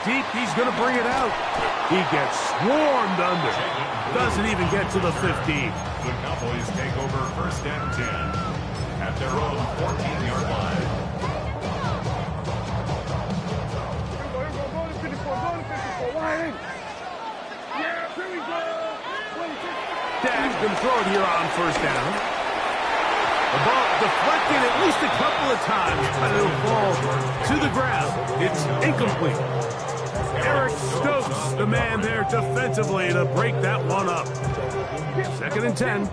deep, he's going to bring it out. He gets swarmed under. Doesn't even get to the 15. The Cowboys take over 1st and 10 at their own 14-yard line. Dak's going to throw it here on 1st down. The ball deflected at least a couple of times, but it'll fall to the ground. It's incomplete. Eric Stokes, the man there defensively to break that one up. 2nd and 10.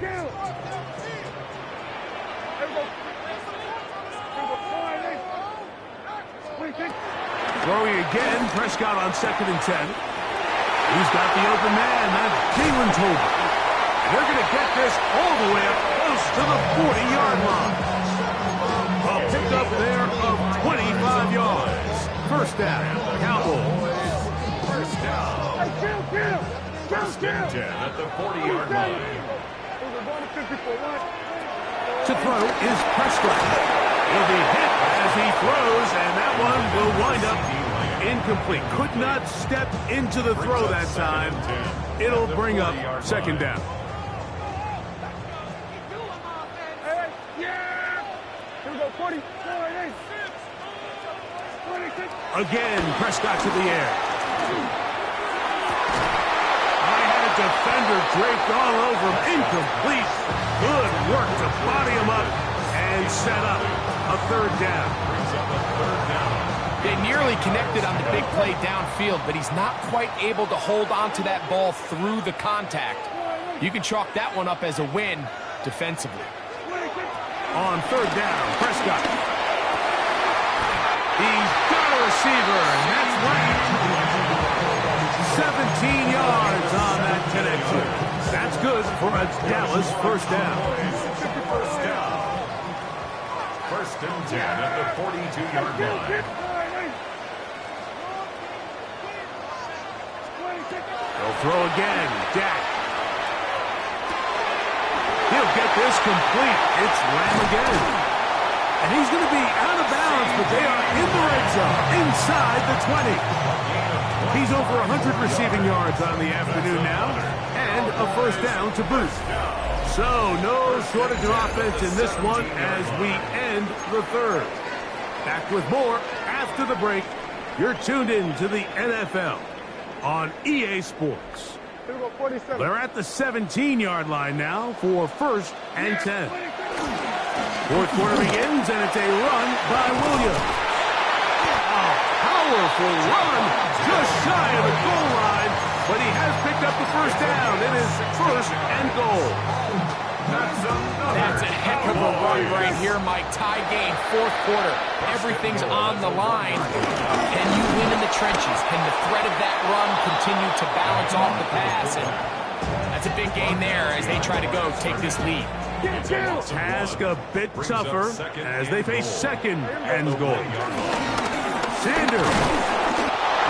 Throwing again, Prescott on 2nd and 10. He's got the open man, that's Jalen Tolbert. They're going to get this all the way up close to the 40-yard line. A pickup there of 25 yards. 1st down, Cowboys. 1st down. 1st and 10 at the 40-yard line. To throw is Prescott. He'll be hit as he throws, and that one will wind up incomplete. Could not step into the throw that time. It'll bring up 2nd down. Again, Prescott's in the air. I had a defender draped all over him. Incomplete. Good work to body him up and set up a 3rd down. They nearly connected on the big play downfield, but he's not quite able to hold on to that ball through the contact. You can chalk that one up as a win defensively. On 3rd down, Prescott. He's got a receiver, and that's right. 17 yards on that connection. That's good for a Dallas 1st down. 1st and 10 at the 42-yard line. They'll throw again. Dak. He'll get this complete. It's Lamb again. And he's going to be out of bounds, but they are in the red zone, inside the 20. He's over 100 receiving yards on the afternoon now, and a 1st down to boot. So no shortage of offense in this one as we end the 3rd. Back with more after the break. You're tuned in to the NFL on EA Sports. They're at the 17-yard line now for 1st and 10. 4th quarter begins, and it's a run by Williams. A powerful run just shy of the goal line, but he has picked up the 1st down. It is 1st and goal. That's a heck of a run right here, Mike. Tie game, 4th quarter. Everything's on the line. Can you win in the trenches? Can the threat of that run continue to balance off the pass? And that's a big gain there as they try to go take this lead. Task a bit tougher as they face 2nd and goal. Sanders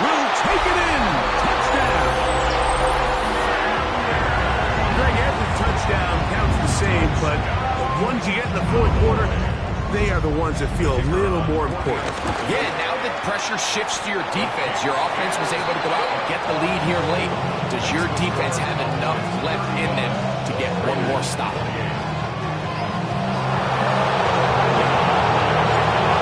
will take it in. Touchdown. Greg, every touchdown counts the same, but the ones you get in the 4th quarter, they are the ones that feel a little more important. Yeah, now that pressure shifts to your defense, your offense was able to go out and get the lead here late. Does your defense have enough left in them to get one more stop?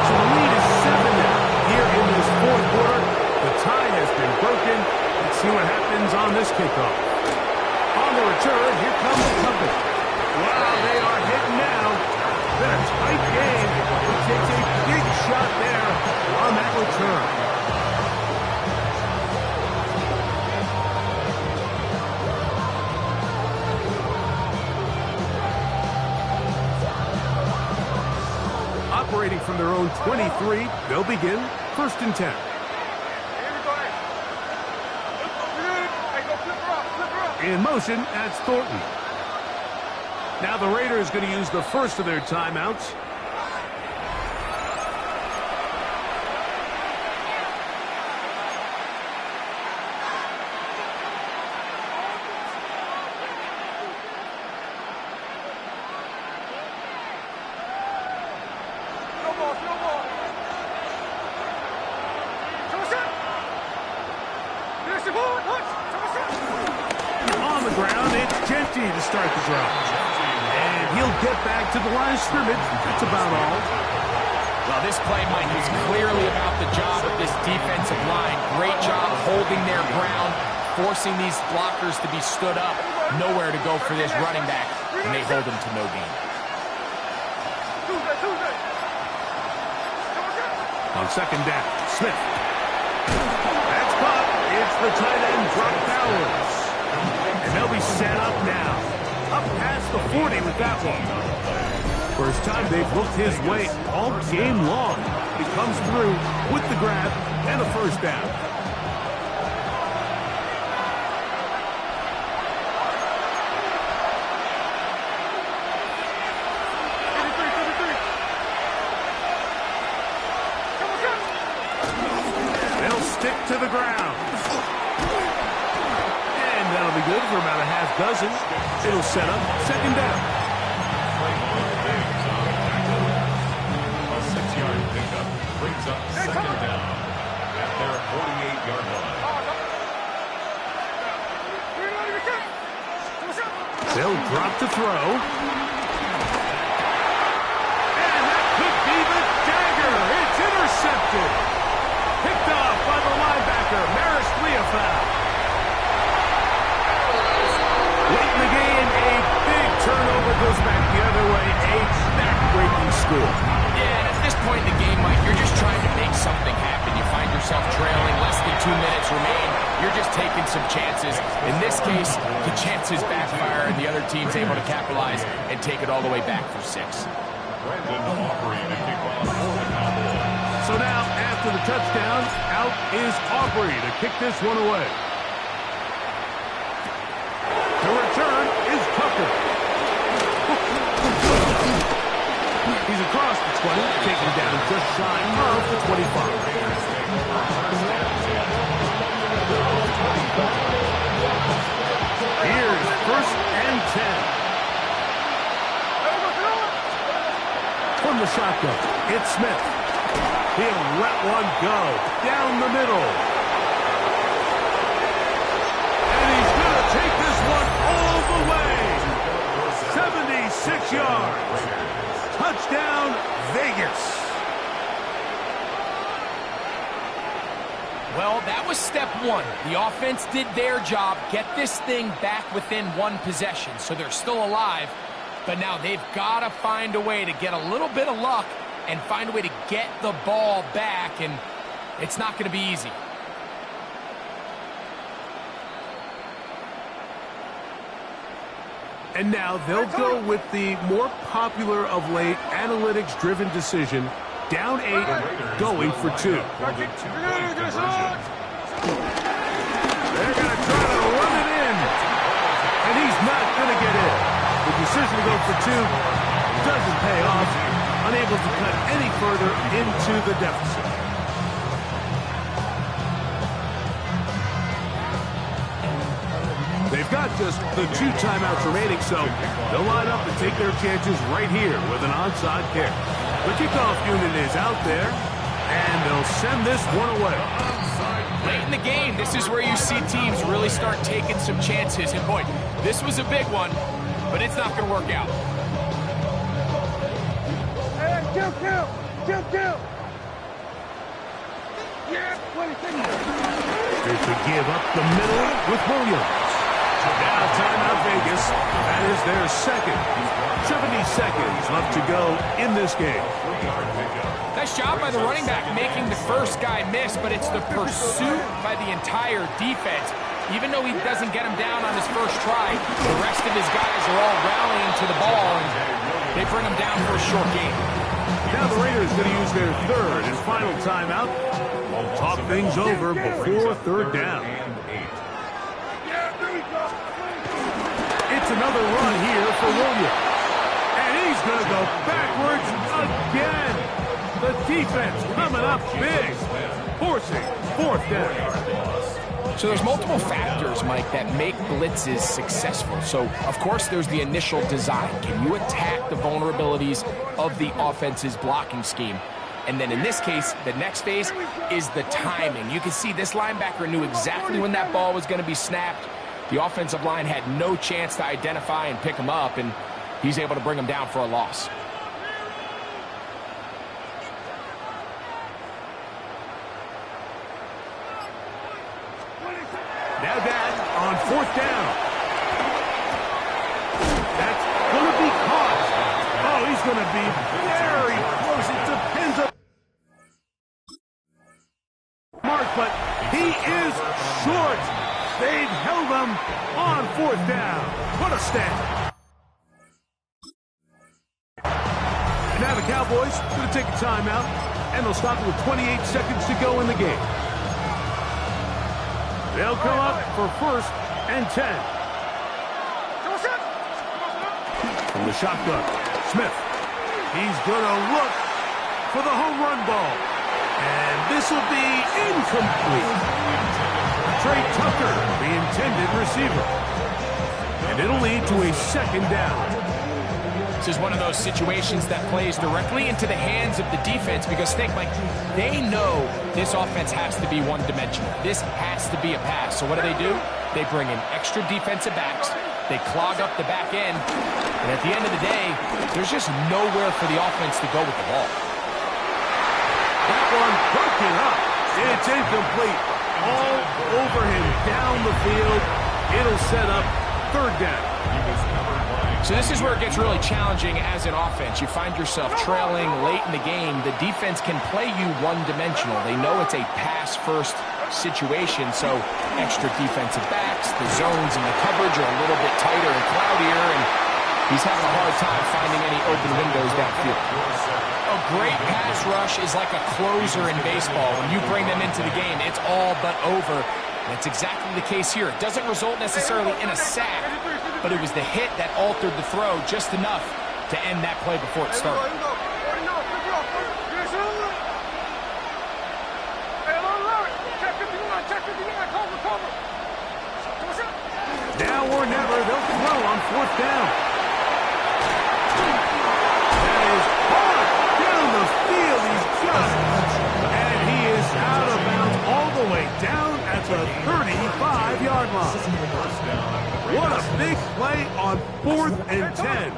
So the lead is 7 now here in this 4th quarter. The tie has been broken. Let's see what happens on this kickoff. On the return, here comes the company. Wow, they are hitting now. Been a tight game. He takes a big shot there on that return. Operating from their own 23, they'll begin 1st and 10. In motion, that's Thornton. Now the Raiders going to use the first of their timeouts. On the ground, it's Jeanty to start the drive. And he'll get back to the line of scrimmage. That's about all. Well, this play, Mike, is clearly about the job of this defensive line. Great job holding their ground, forcing these blockers to be stood up. Nowhere to go for this running back, and they hold him to no gain. On second down, Smith. That's caught. It's the tight end, Brock Bowers. And they'll be set up now. Up past the 40 with that one. First time they've looked his way all game long. He comes through with the grab and a first down. They'll stick to the ground. And that'll be good for about a half dozen. It'll set up second down. Brings up second down at their 48-yard line. They'll drop to throw. And that could be the dagger. It's intercepted. Picked off by the linebacker, Maris Leofau. Late in the game, a big turnover goes back the other way. A back-breaking score. Yeah, at this point in the game, Mike, you're just trying to make something happen. You find yourself trailing, less than 2 minutes remain. You're just taking some chances. In this case, the chances backfire, and the other team's able to capitalize and take it all the way back for 6. So now, after the touchdown, out is Aubrey to kick this one away. The return is Tucker. He's across the 20, taken down just shy of the 25. Here's 1st and 10. From the shotgun, it's Smith. He'll let one go down the middle. And he's going to take this one all the way. 76 yards. Touchdown, Vegas. Well, that was step one. The offense did their job, get this thing back within one possession, so they're still alive. But now they've got to find a way to get a little bit of luck and find a way to get the ball back, and it's not going to be easy. And now they'll go with the more popular of late analytics-driven decision. Down 8, going for 2. They're going to try to run it in. And he's not going to get in. The decision to go for 2 doesn't pay off. Unable to cut any further into the deficit. They've got just the 2 timeouts remaining, so they'll line up and take their chances right here with an onside kick. The kickoff unit is out there, and they'll send this one away. Late in the game, this is where you see teams really start taking some chances. And boy, this was a big one, but it's not going to work out. Hey, kill! Yeah, There's the give up the middle with Williams. Now timeout Vegas. That is their second. 70 seconds left to go in this game. Nice job by the running back making the first guy miss, but it's the pursuit by the entire defense. Even though he doesn't get him down on his first try, the rest of his guys are all rallying to the ball, and they bring him down for a short gain. Now the Raiders going to use their third and final timeout. Talk things over before third down. It's another run here for Williams. And he's going to go backwards again. The defense coming up big, forcing fourth down. So there's multiple factors, Mike, that make blitzes successful. So, of course, there's the initial design. Can you attack the vulnerabilities of the offense's blocking scheme? And then in this case, the next phase is the timing. You can see this linebacker knew exactly when that ball was going to be snapped. The offensive line had no chance to identify and pick him up, and he's able to bring him down for a loss. Now that on 4th down. That's going to be caught. Oh, he's going to be very close. It depends on mark, but he is short. They've held him on 4th down. What a stand. And now the Cowboys going to take a timeout, and they'll stop it with 28 seconds to go in the game. They'll come up for 1st and 10. From the shotgun, Smith. He's going to look for the home run ball. And this will be incomplete. Trey Tucker, the intended receiver. And it'll lead to a 2nd down. This is one of those situations that plays directly into the hands of the defense because think, like, they know this offense has to be one-dimensional. This has to be a pass. So what do? They bring in extra defensive backs. They clog up the back end. And at the end of the day, there's just nowhere for the offense to go with the ball. That one broken up. It's incomplete. All over him down the field. It'll set up 3rd down. So this is where it gets really challenging as an offense. You find yourself trailing late in the game. The defense can play you one-dimensional. They know it's a pass-first situation, so extra defensive backs, the zones and the coverage are a little bit tighter and cloudier, and he's having a hard time finding any open windows downfield. A great pass rush is like a closer in baseball. When you bring them into the game, it's all but over. That's exactly the case here. It doesn't result necessarily in a sack, but it was the hit that altered the throw just enough to end that play before it started. Now or never, they'll throw on 4th down. That is hard down the field. He's got it. And he is out of bounds all the way down at the 35-yard line. What a big play on 4th and 10.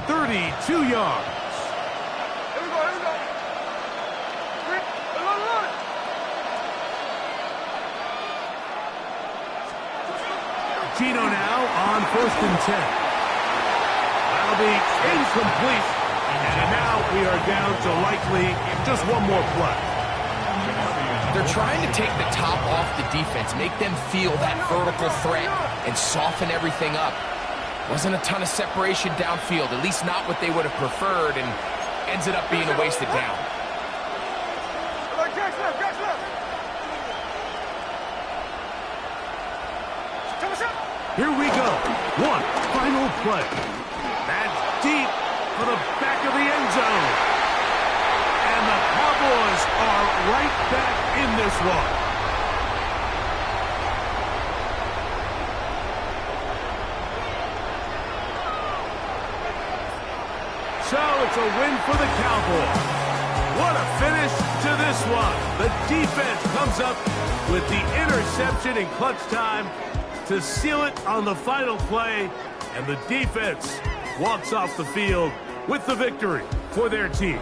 32 yards. Gino now on 1st and 10. That'll be incomplete. And now we are down to likely just one more play. They're trying to take the top off the defense, make them feel that vertical threat, and soften everything up. Wasn't a ton of separation downfield, at least not what they would have preferred, and ends it up being a wasted down. Here we go. One final play. That's deep for the back of the end zone. And the Cowboys are right back in this one. So it's a win for the Cowboys. What a finish to this one. The defense comes up with the interception in clutch time to seal it on the final play, and the defense walks off the field with the victory for their team.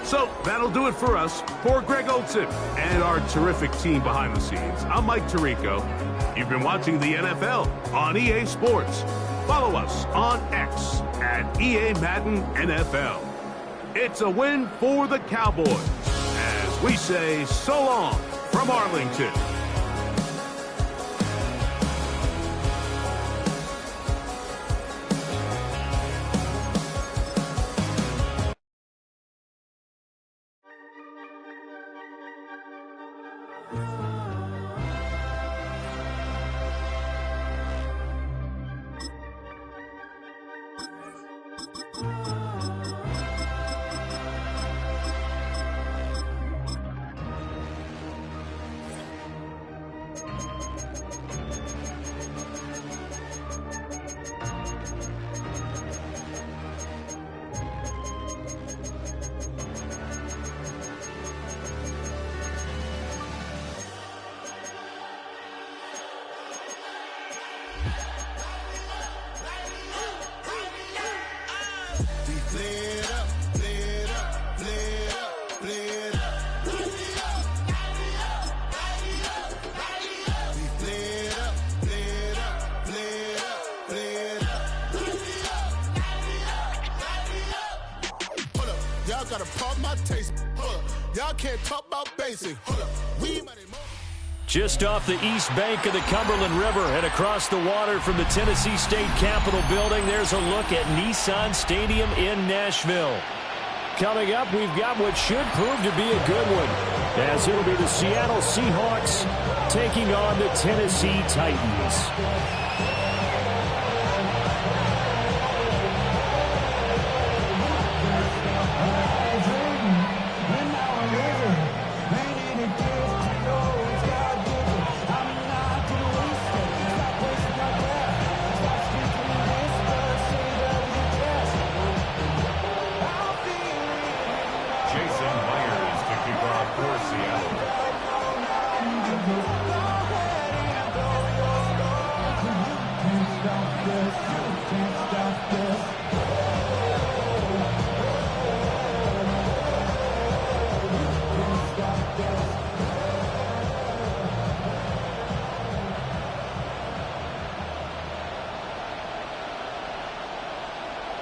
So that'll do it for us. For Greg Olsen and our terrific team behind the scenes, I'm Mike Tirico. You've been watching the NFL on EA Sports. Follow us on X at EA Madden NFL. It's a win for the Cowboys as we say so long from Arlington. my taste. Y'all can't talk about basic. We just off the east bank of the Cumberland River and across the water from the Tennessee State Capitol building, there's a look at Nissan Stadium in Nashville. Coming up, we've got what should prove to be a good one, as it'll be the Seattle Seahawks taking on the Tennessee Titans.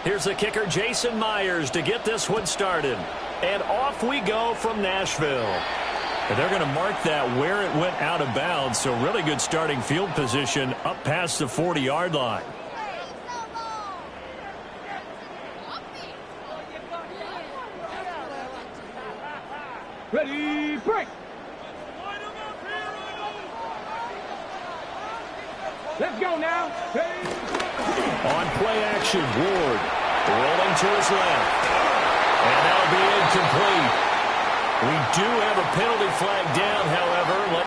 Here's the kicker, Jason Myers, to get this one started. And off we go from Nashville. And they're going to mark that where it went out of bounds, so really good starting field position up past the 40-yard line. Ready, break. Let's go now. Ready. On play action, Ward rolling to his left. And that'll be incomplete. We do have a penalty flag down, however.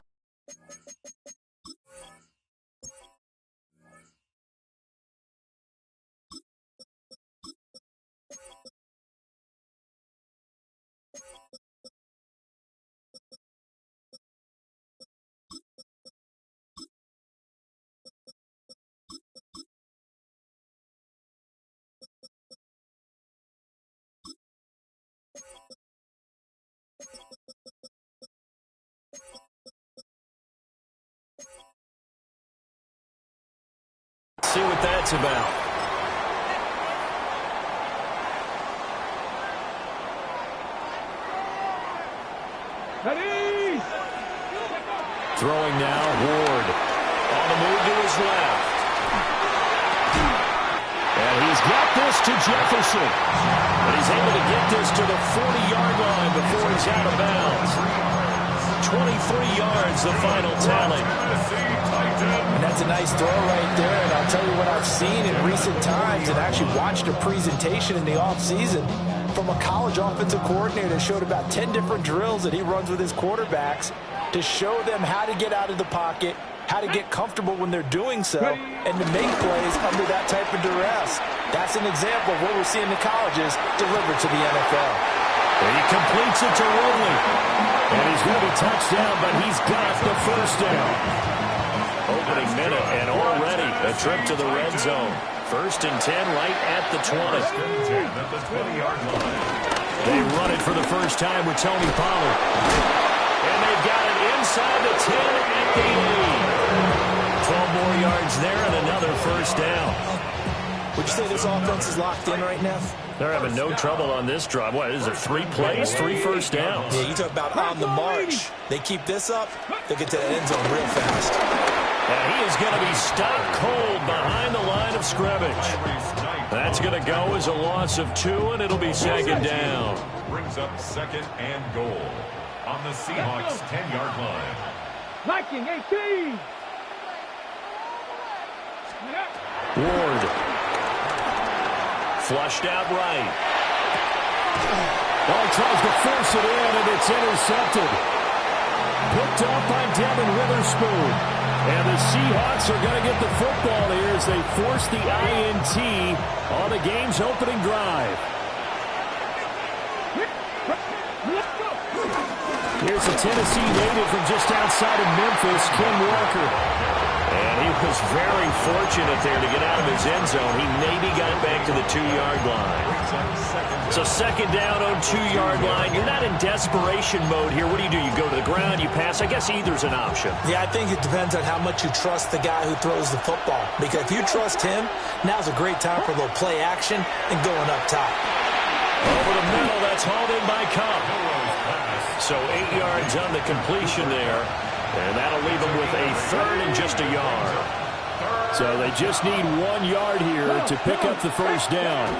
See what that's about. Ready. Throwing now, Ward on the move to his left. And he's got this to Jefferson. And he's able to get this to the 40-yard line before he's out of bounds. 23 yards, the final tally. And that's a nice throw right there. And I'll tell you what I've seen in recent times and actually watched a presentation in the offseason from a college offensive coordinator that showed about 10 different drills that he runs with his quarterbacks to show them how to get out of the pocket, how to get comfortable when they're doing so, and to make plays under that type of duress. That's an example of what we're seeing the colleges deliver to the NFL. And he completes it to Woodley. And he's going to be touched down, but he's got the first down. Opening minute, and already a trip to the red zone. 1st and 10 right at the 20. At the 20-yard line. They run it for the first time with Tony Pollard. And they've got it inside the 10 at the 8. 12 more yards there and another first down. Would you say this offense is locked in right now? They're having no trouble on this drive. What is it, 3 plays, 3 first downs? Yeah, you talk about on the march. They keep this up, they'll get to the end zone real fast. And he is going to be stopped cold behind the line of scrimmage. That's going to go as a loss of 2, and it'll be 2nd down. Brings up 2nd and goal on the Seahawks 10-yard line. Viking 18. Ward. Flushed out right. Well, he tries to force it in, and it's intercepted. Picked up by Devin Witherspoon. And the Seahawks are going to get the football here as they force the INT on the game's opening drive. Here's a Tennessee native from just outside of Memphis, Ken Walker. And he was very fortunate there to get out of his end zone. He maybe got back to the 2-yard line. So 2nd down on 2-yard line. You're not in desperation mode here. What do? You go to the ground, you pass. I guess either's an option. Yeah, I think it depends on how much you trust the guy who throws the football. Because if you trust him, now's a great time for a little play action and going up top. Over the middle, that's hauled in by Kupp. So 8 yards on the completion there. And that'll leave them with a third and just a yard. So they just need 1 yard here to pick up the first down.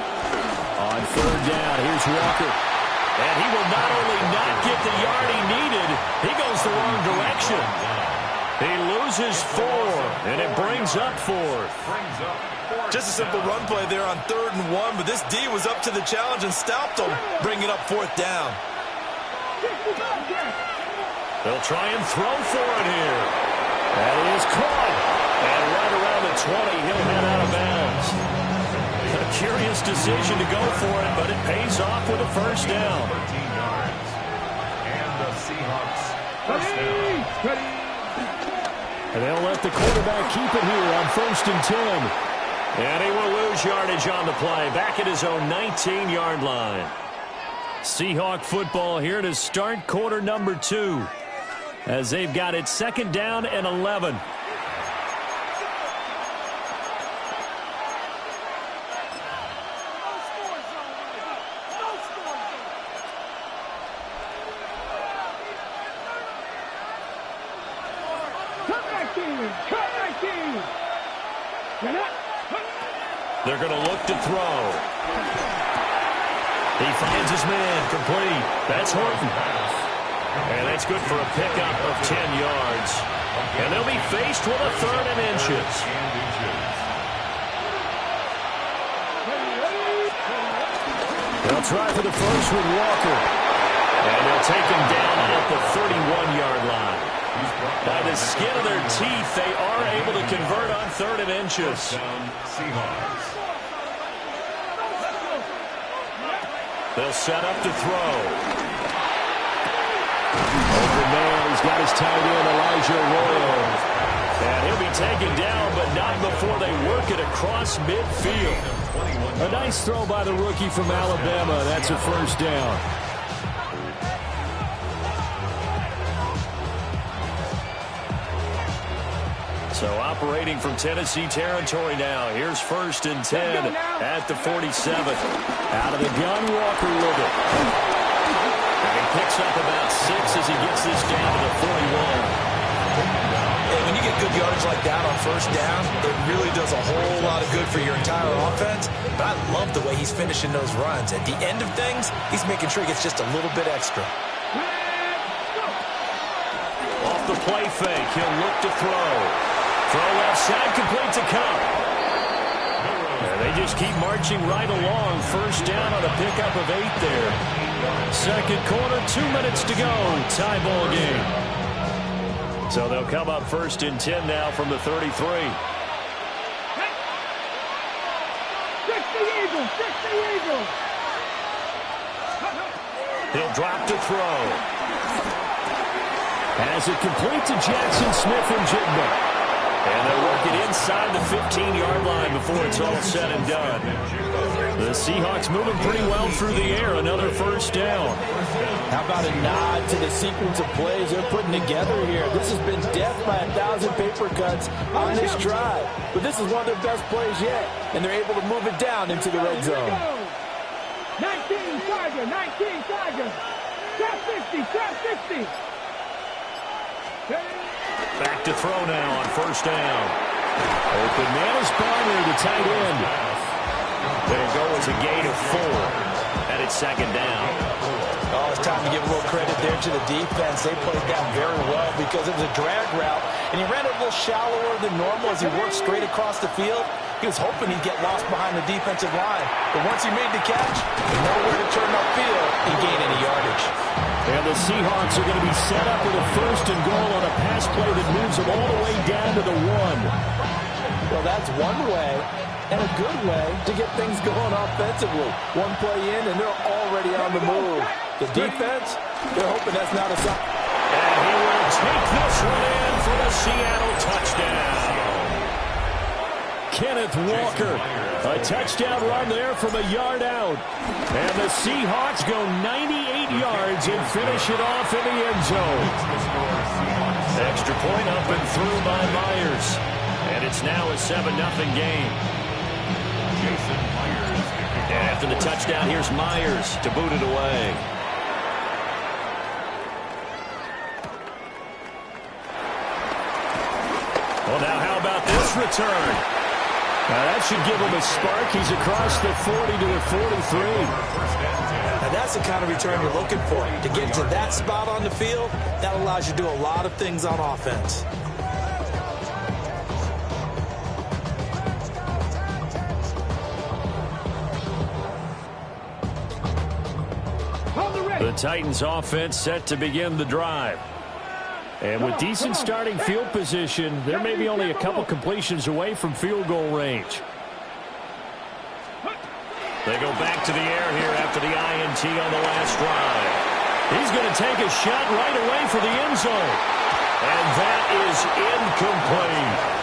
On third down, here's Walker. And he will not only not get the yard he needed, he goes the wrong direction. He loses 4, and it brings up 4th. Just a simple run play there on 3rd and 1, but this D was up to the challenge and stopped him, bringing up 4th down. They'll try and throw for it here. That is caught. And right around the 20, he'll head out of bounds. A curious decision to go for it, but it pays off with a first down. 13 yards. And the Seahawks first down. And they'll let the quarterback keep it here on 1st and 10. And he will lose yardage on the play, back at his own 19-yard line. Seahawk football here to start quarter number 2. As they've got it 2nd down and 11. They're going to look to throw. He finds his man, complete. That's Horton. And that's good for a pickup of 10 yards. And they'll be faced with a 3rd and inches. They'll try for the first with Walker. And they'll take him down at the 31-yard line. By the skin of their teeth, they are able to convert on 3rd and inches. Seahawks. They'll set up to throw. Open man, he's got his tight end, Elijah Arroyo. And he'll be taken down, but not before they work it across midfield. A nice throw by the rookie from Alabama. That's a first down. So operating from Tennessee territory now. Here's 1st and 10 at the 47. Out of the gun, Walker with it. And he picks up about 6 as he gets this down to the 41. Hey, when you get good yardage like that on 1st down, it really does a whole lot of good for your entire offense. But I love the way he's finishing those runs. At the end of things, he's making sure he gets just a little bit extra. Off the play fake, he'll look to throw. Throw left side, complete to Kupp. And they just keep marching right along. First down on a pickup of 8 there. 2nd quarter, 2 minutes to go. Tie ball game. So they'll come up 1st and 10 now from the 33. 60 Eagles, 60 Eagles. He'll drop to throw. Has it complete to Jackson Smith and Jigba. And they'll work it inside the 15-yard line before it's all said and done. The Seahawks moving pretty well through the air. Another first down. How about a nod to the sequence of plays they're putting together here? This has been death by 1,000 paper cuts on this drive. But this is one of their best plays yet. And they're able to move it down into the red zone. 19 Tiger, 19 Tiger. Trap 60, trap 60. Back to throw now on 1st down. Open man is Barner, the tight end. They'll go as a gain of 4. And it's 2nd down. Oh, it's time to give a little credit there to the defense. They played that very well because it was a drag route. And he ran it a little shallower than normal as he worked straight across the field. He was hoping he'd get lost behind the defensive line. But once he made the catch, nowhere to turn upfield and gain any yardage. And the Seahawks are going to be set up with a 1st and goal on a pass play that moves them all the way down to the 1. Well, that's one way, and a good way to get things going offensively. One play in, and they're already on the move. The defense, they're hoping that's not a sign. And he will take this one in for the Seattle touchdown. Kenneth Walker, a touchdown run there from a yard out. And the Seahawks go 98 yards and finish it off in the end zone. Extra point up and through by Myers. And it's now a 7-0 game. Jason Myers. And And after the touchdown, here's Myers to boot it away. Well, now how about this return? Now that should give him a spark. He's across the 40 to the 43. Now that's the kind of return you're looking for. To get to that spot on the field, that allows you to do a lot of things on offense. The Titans offense set to begin the drive. And with decent starting field position, they're maybe only a couple completions away from field goal range. They go back to the air here after the INT on the last drive. He's going to take a shot right away for the end zone. And that is incomplete.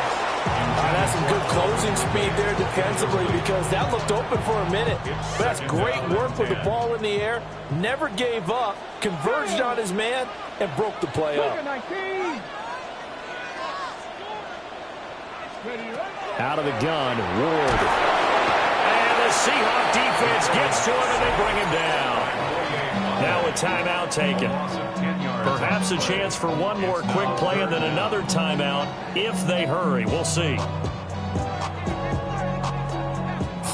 That's some good closing speed there defensively because that looked open for a minute. But that's great work with the ball in the air. Never gave up, converged on his man, and broke the play up. Out of the gun, Ward. And the Seahawk defense gets to him and they bring him down. Now a timeout taken. Perhaps a chance for one more quick play and then another timeout if they hurry. We'll see.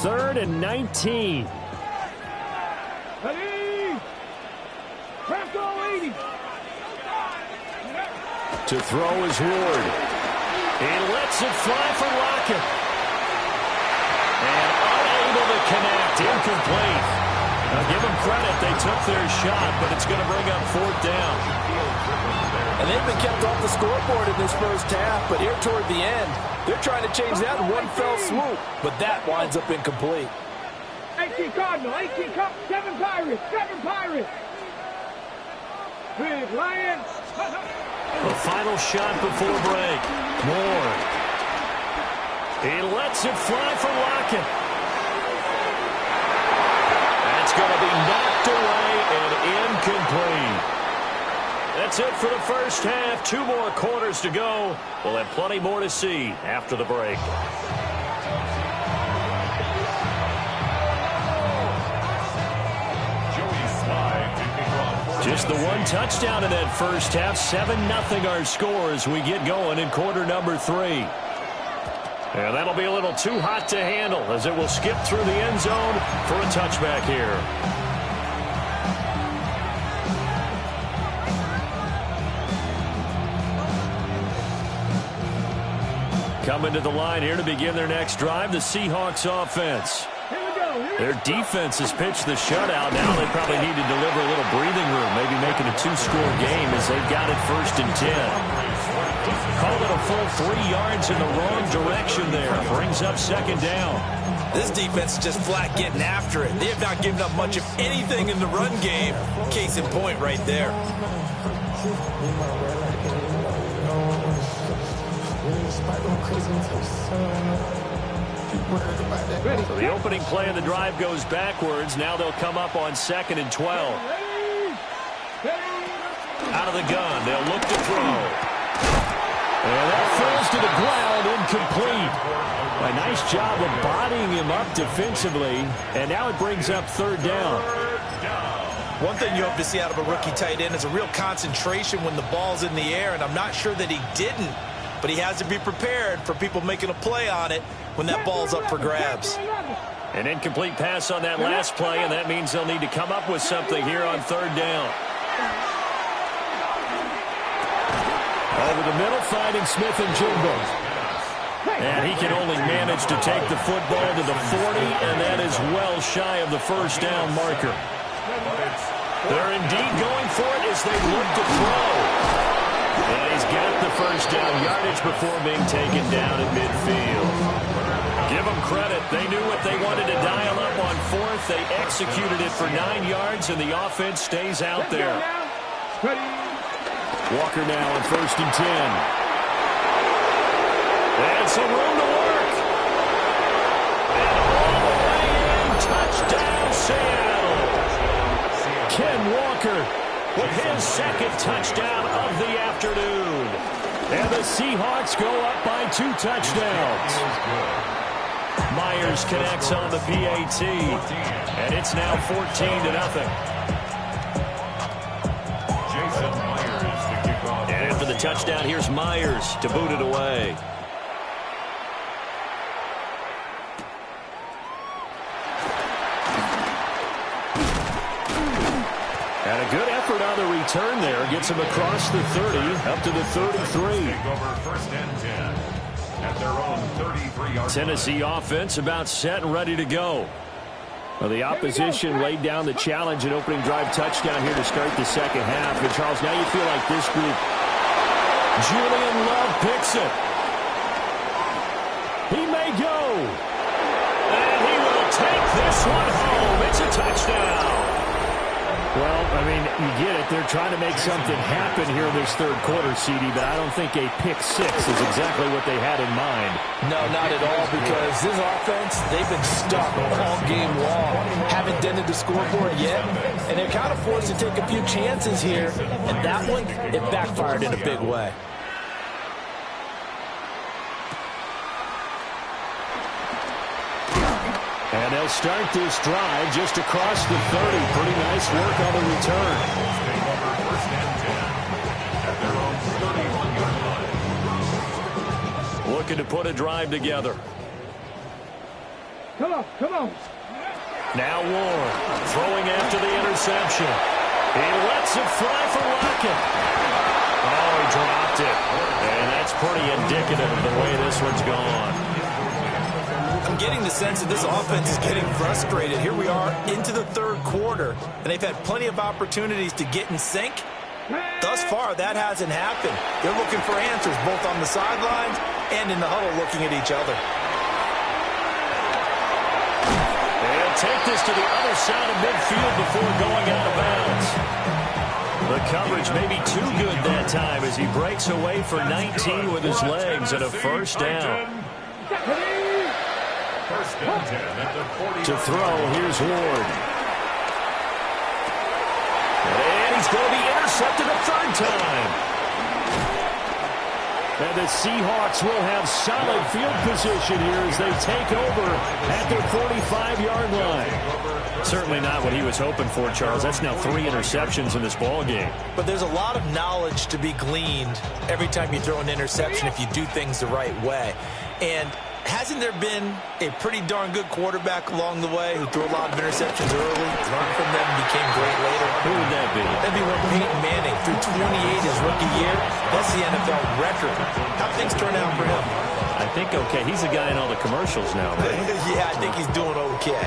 3rd and 19. To throw is Ward. He lets it fly for Lockett. And unable to connect. Incomplete. Now, give them credit. They took their shot, but it's going to bring up 4th down. And they've been kept off the scoreboard in this first half, but here toward the end, they're trying to change that in one fell swoop, but that winds up incomplete. 18 Cardinal, 18 Cup, 7 Pirates, 7 Pirates. Big Lions. The final shot before break. Moore. He lets it fly for Lockett. That's going to be knocked away and incomplete. That's it for the first half. 2 more quarters to go. We'll have plenty more to see after the break. Just the one touchdown in that first half. 7-0 our score as we get going in quarter number 3. And that'll be a little too hot to handle as it will skip through the end zone for a touchback here. Coming to the line here to begin their next drive, the Seahawks offense. Their defense has pitched the shutout. Now they probably need to deliver a little breathing room, maybe making a 2-score game as they've got it 1st and 10. Call it a full 3 yards in the wrong direction there. Brings up 2nd down. This defense is just flat getting after it. They have not given up much of anything in the run game. Case in point right there. So the opening play of the drive goes backwards. Now they'll come up on 2nd and 12. Out of the gun, they'll look to throw. And that falls to the ground, incomplete. A nice job of bodying him up defensively, and now it brings up 3rd down. One thing you hope to see out of a rookie tight end is a real concentration when the ball's in the air, and I'm not sure that he didn't, but he has to be prepared for people making a play on it when that ball's up for grabs. An incomplete pass on that last play, and that means they'll need to come up with something here on 3rd down. Over the middle, finding Smith and Jigba. And he can only manage to take the football to the 40, and that is well shy of the 1st down marker. They're indeed going for it as they look to throw. And he's got the 1st down yardage before being taken down at midfield. Give them credit. They knew what they wanted to dial up on 4th. They executed it for 9 yards, and the offense stays out there. Walker now on 1st and 10. And some room to work. And all the way in, touchdown Seattle. Ken Walker with his 2nd touchdown of the afternoon. And the Seahawks go up by 2 touchdowns. Myers connects on the PAT, and it's now 14-0. Jason Myers to kick off. And for the touchdown, here's Myers to boot it away. And a good effort on the return there. Gets him across the 30, up to the 33. Take over first and 10 at their own 33-yard Tennessee offense about set and ready to go. Well, the opposition laid down the challenge and opening drive touchdown here to start the second half. And, Charles, now you feel like this group. Julian Love picks it. He may go. And he will take this one home. It's a touchdown. Well, I mean, you get it. They're trying to make something happen here in this third quarter, CD, but I don't think a pick six is exactly what they had in mind. No, not at all, because this offense, they've been stuck all game long. Haven't dented the scoreboard yet, and they're kind of forced to take a few chances here, and that one, it backfired in a big way. And they'll start this drive just across the 30. Pretty nice work on the return. Take over first and 10 at their own 31-yard line. Looking to put a drive together. Come on, come on. Now Ward throwing after the interception. He lets it fly for Lockett. Oh, he dropped it. And that's pretty indicative of the way this one's gone. I'm getting the sense that this offense is getting frustrated. Here we are into the third quarter, and they've had plenty of opportunities to get in sync. Thus far, that hasn't happened. They're looking for answers both on the sidelines and in the huddle looking at each other. They'll take this to the other side of midfield before going out of bounds. The coverage may be too good that time as he breaks away for 19 with his legs and a first down. First and 10 at the 40. To throw, here's Ward. And he's going to be intercepted a third time. And the Seahawks will have solid field position here as they take over at their 45-yard line. Certainly not what he was hoping for, Charles. That's now 3 interceptions in this ball game. But there's a lot of knowledge to be gleaned every time you throw an interception if you do things the right way. And hasn't there been a pretty darn good quarterback along the way who threw a lot of interceptions early, learned from them, and became great later? Who would that be? That'd be one Peyton Manning. Threw 28 his rookie year. That's the NFL record. How things turn out for him? I think okay. He's the guy in all the commercials now, right? Yeah, I think he's doing okay.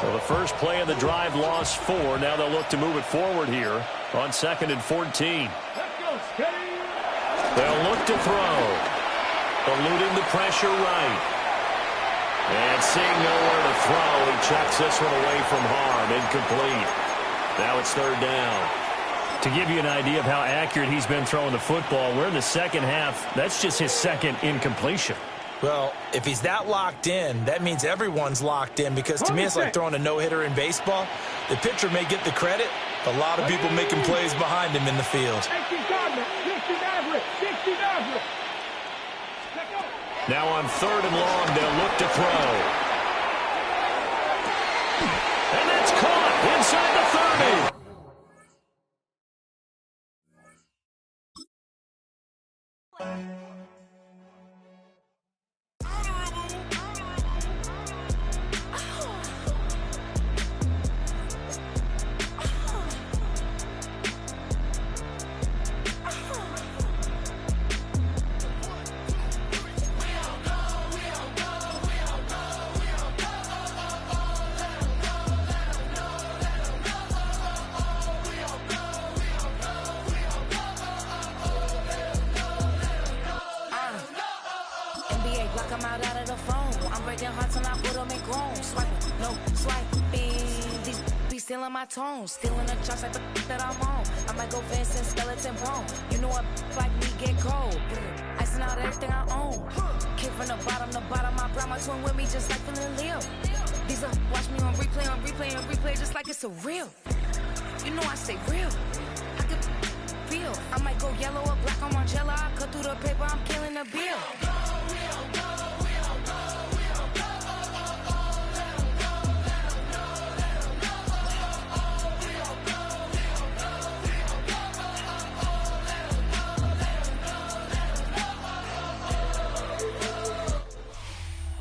So the first play of the drive lost 4. Now they'll look to move it forward here on 2nd and 14. They'll look to throw. Eluding the pressure right. And seeing nowhere to throw, he chucks this one away from harm. Incomplete. Now it's third down. To give you an idea of how accurate he's been throwing the football, we're in the second half. That's just his second incompletion. Well, if he's that locked in, that means everyone's locked in, because to me it's like throwing a no-hitter in baseball. The pitcher may get the credit. A lot of people making plays behind him in the field. Now on 3rd and long, they'll look to throw. And that's caught inside the 30. Stealing my tones, stealing the charts like the that I'm on. I might go Vince and skeleton bone. You know what like me get cold. Icing out everything I own. Came from the bottom. I brought my twin with me just like feeling Leo. These are watch me on replay, just like it's a real. You know I stay real. I could feel. I might go yellow or black on Margiela. I cut through the paper, I'm killing the bill.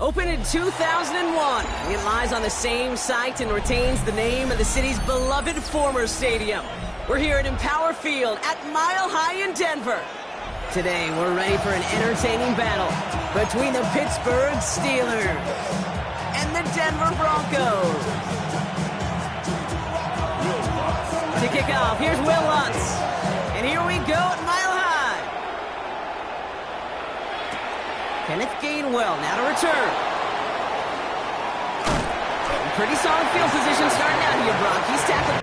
Opened in 2001, it lies on the same site and retains the name of the city's beloved former stadium. We're here at Empower Field at Mile High in Denver. Today, we're ready for an entertaining battle between the Pittsburgh Steelers and the Denver Broncos. To kick off, here's Will Lutz. And here we go at Mile High. Kenneth Gainwell now to return. Pretty solid field position starting out here, Brock. He's tackled.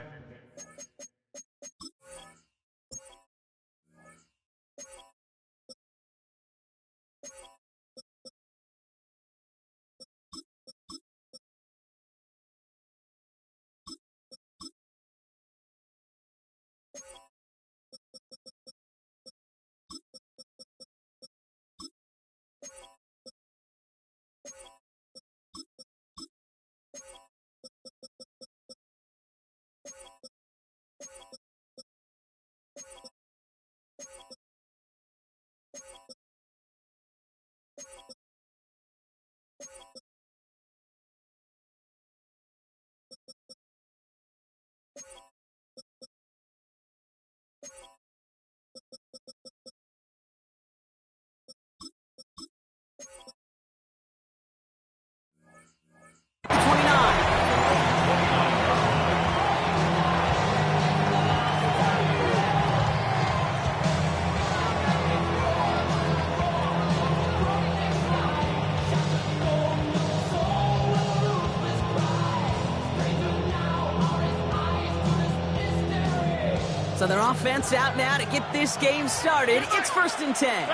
So their offense out now to get this game started. It's 1st and 10.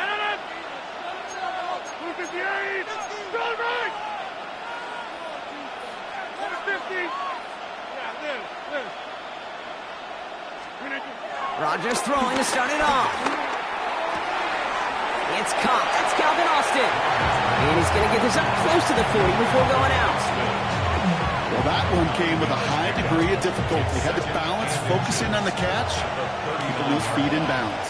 Rodgers throwing to start it off. It's caught. That's Calvin Austin. And he's going to get this up close to the 40 before going out. Well, that one came with a high degree of difficulty. Had to balance, focusing on the catch, keeping those feet in balance.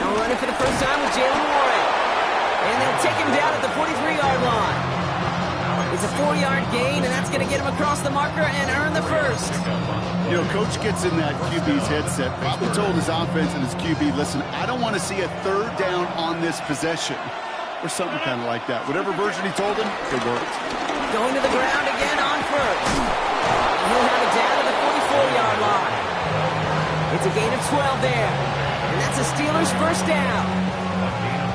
Now running for the first time with Jaylen Warren. And they'll take him down at the 43-yard line. It's a 4-yard gain, and that's going to get him across the marker and earn the first. You know, Coach gets in that QB's headset, probably told his offense and his QB, listen, I don't want to see a 3rd down on this possession. Or something kind of like that. Whatever version he told him, it worked. Going to the ground again on first. He'll have it down to the 44-yard line. It's a gain of 12 there. And that's a Steelers first down.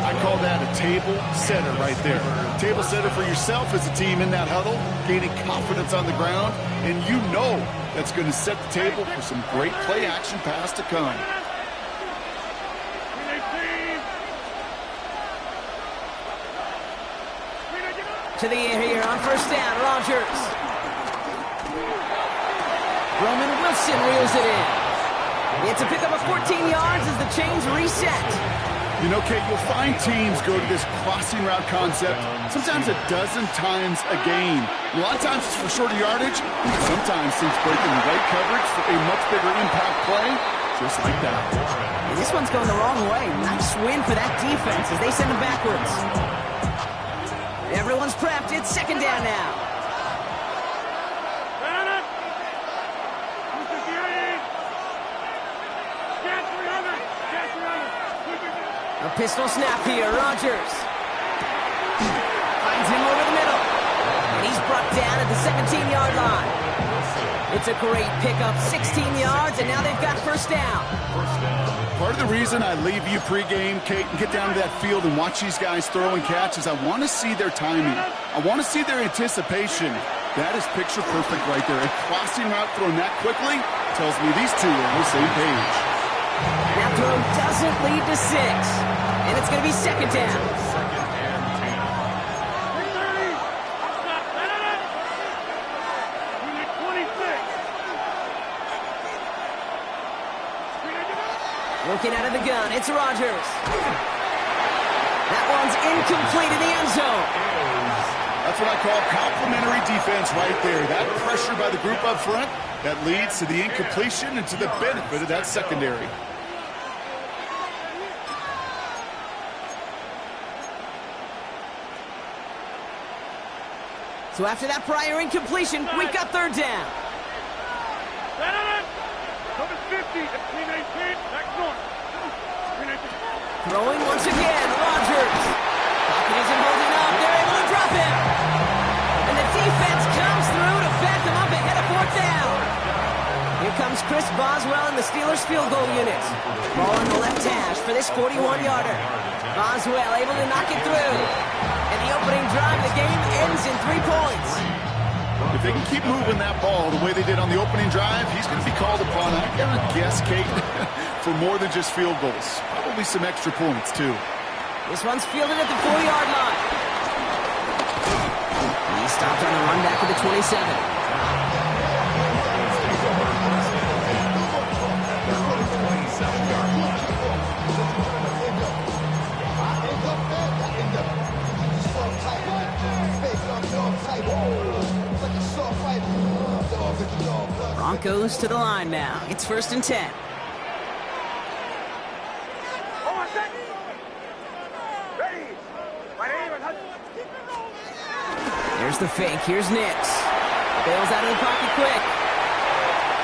I call that a table setter right there. Table setter for yourself as a team in that huddle, gaining confidence on the ground, and you know that's going to set the table for some great play-action pass to come. To the air here on first down, Rodgers. Roman Wilson reels it in. It's a pickup of 14 yards as the chains reset. You know, Kate, you'll find teams go to this crossing route concept sometimes a dozen times a game. A lot of times it's for shorter yardage, but sometimes teams breaking the right coverage for a much bigger impact play, just like that. And this one's going the wrong way. Nice win for that defense as they send it backwards. Everyone's prepped. It's 2nd down now. A pistol snap here. Rodgers finds him over the middle. And he's brought down at the 17-yard line. It's a great pickup. 16 yards, and now they've got first down. Part of the reason I leave you pregame, Kate, and get down to that field and watch these guys throw and catch is I want to see their timing. I want to see their anticipation. That is picture perfect right there. A crossing route thrown that quickly tells me these two are on the same page. That throw doesn't lead to 6. And it's going to be 2nd down. Looking out of the gun, it's Rodgers. That one's incomplete in the end zone. That's what I call complimentary defense right there. That pressure by the group up front, that leads to the incompletion and to the benefit of that secondary. So after that prior incompletion, we've got third down. Number 50, clean 18, next one. Throwing once again, Rodgers. Pocket isn't holding up. They're able to drop him. And the defense comes through to back them up ahead of fourth down. Here comes Chris Boswell in the Steelers field goal unit. Ball on the left hash for this 41-yarder. Boswell able to knock it through. And the opening drive of the game ends in 3 points. If they can keep moving that ball the way they did on the opening drive, he's going to be called upon, I gotta guess, Kate, for more than just field goals. Probably some extra points, too. This one's fielded at the 4-yard line. He stopped on the run back of the 27. Broncos to the line now. It's 1st and 10. There's the fake. Here's Nix. Bails out of the pocket quick.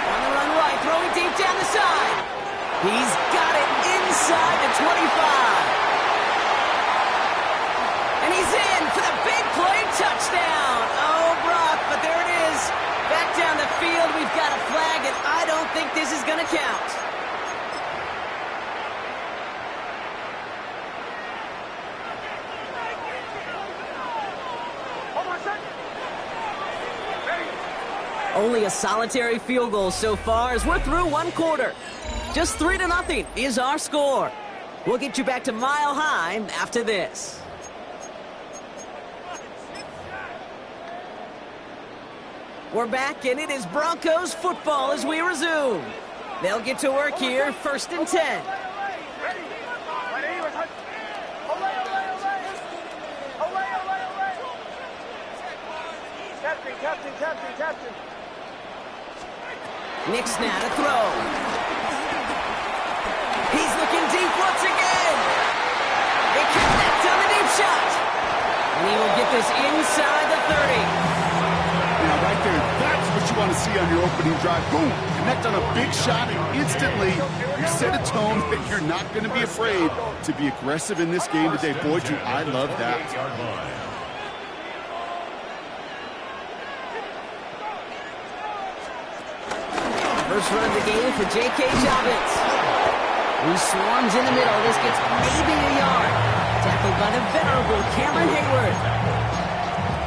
On the run right. Throwing deep down the side. He's got it inside the 25. And he's in for the big play touchdown. Oh, Brock, but there it is. Back down the field, we've got a flag, and I don't think this is going to count. Only a solitary field goal so far as we're through 1 quarter. Just 3-0 is our score. We'll get you back to Mile High after this. We're back, and it is Broncos football as we resume. They'll get to work here, 1st and 10. Captain. Nix now to throw. He's looking deep once again. They connect on the deep shot. And he will get this inside the 30. Now, right there, that's what you want to see on your opening drive. Boom! Connect on a big shot, and instantly you set a tone that you're not going to be afraid to be aggressive in this game today. Boy, I love that. First run of the game for J.K. Dobbins. He swarms in the middle. This gets maybe a yard. Tackled by the venerable Cameron Hayward.